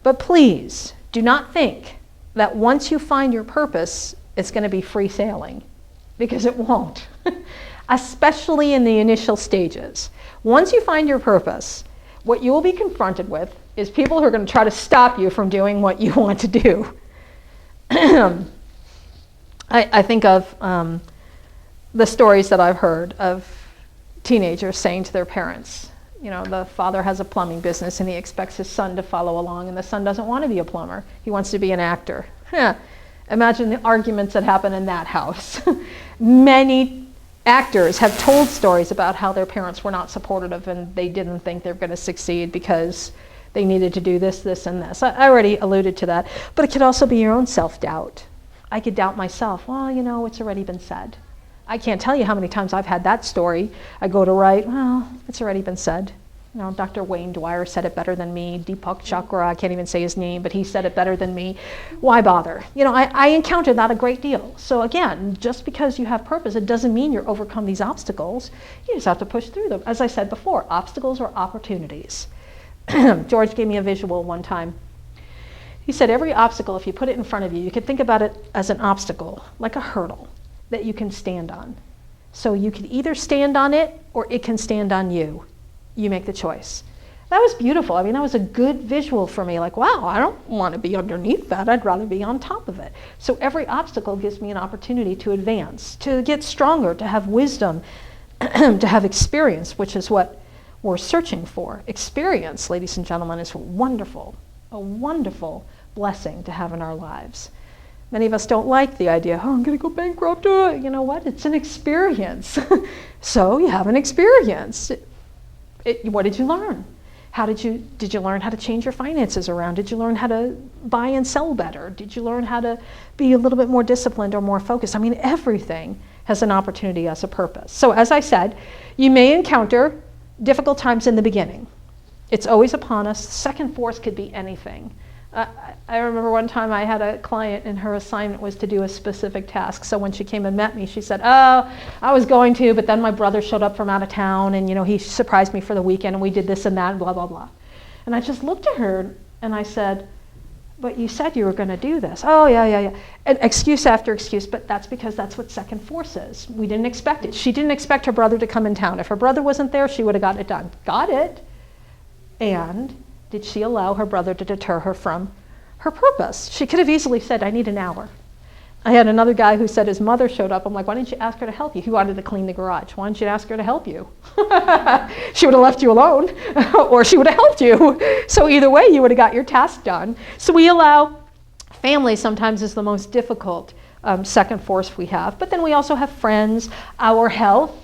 But please, do not think that once you find your purpose, it's going to be free sailing, because it won't. especially in the initial stages. Once you find your purpose, what you will be confronted with is people who are going to try to stop you from doing what you want to do. I think of the stories that I've heard of teenagers saying to their parents, you know, the father has a plumbing business and he expects his son to follow along, and the son doesn't want to be a plumber. He wants to be an actor. Imagine the arguments that happen in that house. Many actors have told stories about how their parents were not supportive and they didn't think they were going to succeed because they needed to do this, this, and this. I already alluded to that. But it could also be your own self-doubt. I could doubt myself. Well, you know, it's already been said. I can't tell you how many times I've had that story. I go to write, well, it's already been said. You know, Dr. Wayne Dwyer said it better than me. Deepak Chakra, I can't even say his name, but he said it better than me. Why bother? You know, I encountered that a great deal. So again, just because you have purpose, it doesn't mean you're overcome these obstacles. You just have to push through them. As I said before, obstacles are opportunities. George gave me a visual one time. He said every obstacle, if you put it in front of you, you could think about it as an obstacle, like a hurdle that you can stand on. So you can either stand on it or it can stand on you. You make the choice. That was beautiful. I mean, that was a good visual for me. Like, wow, I don't want to be underneath that. I'd rather be on top of it. So every obstacle gives me an opportunity to advance, to get stronger, to have wisdom, to have experience, which is what we're searching for. Experience, ladies and gentlemen, is wonderful, a wonderful blessing to have in our lives. Many of us don't like the idea, oh, I'm going to go bankrupt. You know what? It's an experience. So you have an experience. What did you learn? Did you learn how to change your finances around? Did you learn how to buy and sell better? Did you learn how to be a little bit more disciplined or more focused? I mean, everything has an opportunity as a purpose. So as I said, you may encounter difficult times in the beginning. It's always upon us. Second force could be anything. I remember one time I had a client and her assignment was to do a specific task. So when she came and met me, she said, oh, I was going to, but then my brother showed up from out of town and, you know, he surprised me for the weekend and we did this and that and blah, blah, blah. And I just looked at her and I said, but you said you were going to do this. Oh, yeah. And excuse after excuse, but that's because that's what second force is. We didn't expect it. She didn't expect her brother to come in town. If her brother wasn't there, she would have gotten it done. Got it. And did she allow her brother to deter her from her purpose? She could have easily said, I need an hour. I had another guy who said his mother showed up. I'm like, why didn't you ask her to help you? He wanted to clean the garage. Why didn't you ask her to help you? She would have left you alone, or she would have helped you. So either way, you would have got your task done. So we allow, family sometimes is the most difficult second force we have. But then we also have friends, our health.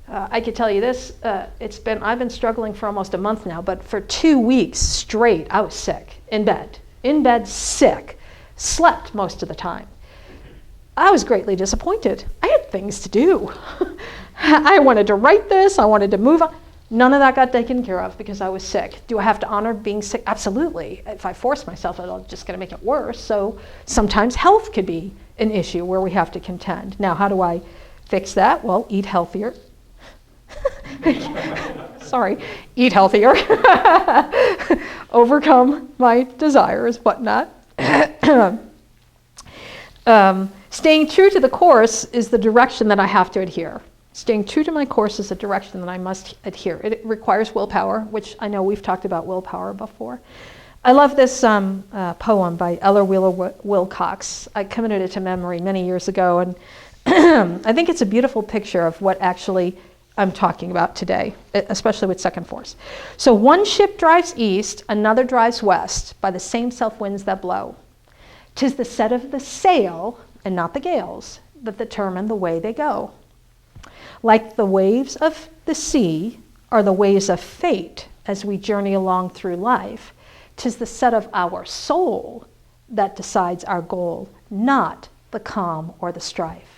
I could tell you this, I've been struggling for almost a month now, but for 2 weeks straight, I was sick, in bed sick, slept most of the time. I was greatly disappointed. I had things to do. I wanted to write this, I wanted to move on. None of that got taken care of because I was sick. Do I have to honor being sick? Absolutely. If I force myself, it's just going to make it worse. So sometimes health could be an issue where we have to contend. Now, how do I fix that? Well, eat healthier. Sorry, eat healthier, overcome my desires, whatnot. Staying true to the course is the direction that I have to adhere. Staying true to my course is a direction that I must adhere. It requires willpower, which I know we've talked about willpower before. I love this poem by Ella Wheeler Wilcox. I committed it to memory many years ago, and I think it's a beautiful picture of what actually I'm talking about today, especially with second force. So one ship drives east, another drives west, by the same self winds that blow. 'Tis the set of the sail, and not the gales, that determine the way they go. Like the waves of the sea are the waves of fate as we journey along through life. 'Tis the set of our soul that decides our goal, not the calm or the strife.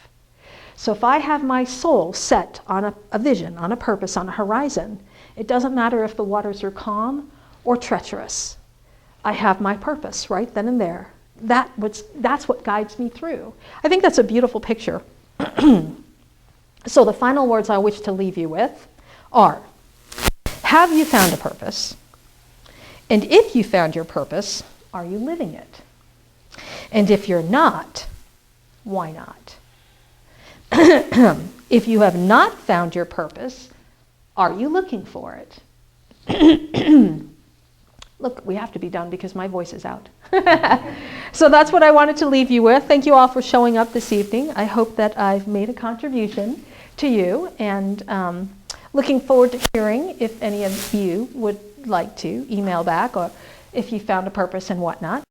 So if I have my soul set on a vision, on a purpose, on a horizon, it doesn't matter if the waters are calm or treacherous. I have my purpose right then and there. That's what guides me through. I think that's a beautiful picture. So the final words I wish to leave you with are, have you found a purpose? And if you found your purpose, are you living it? And if you're not, why not? If you have not found your purpose, are you looking for it? Look, we have to be done because my voice is out. So that's what I wanted to leave you with. Thank you all for showing up this evening. I hope that I've made a contribution to you, and looking forward to hearing if any of you would like to email back, or if you found a purpose and whatnot.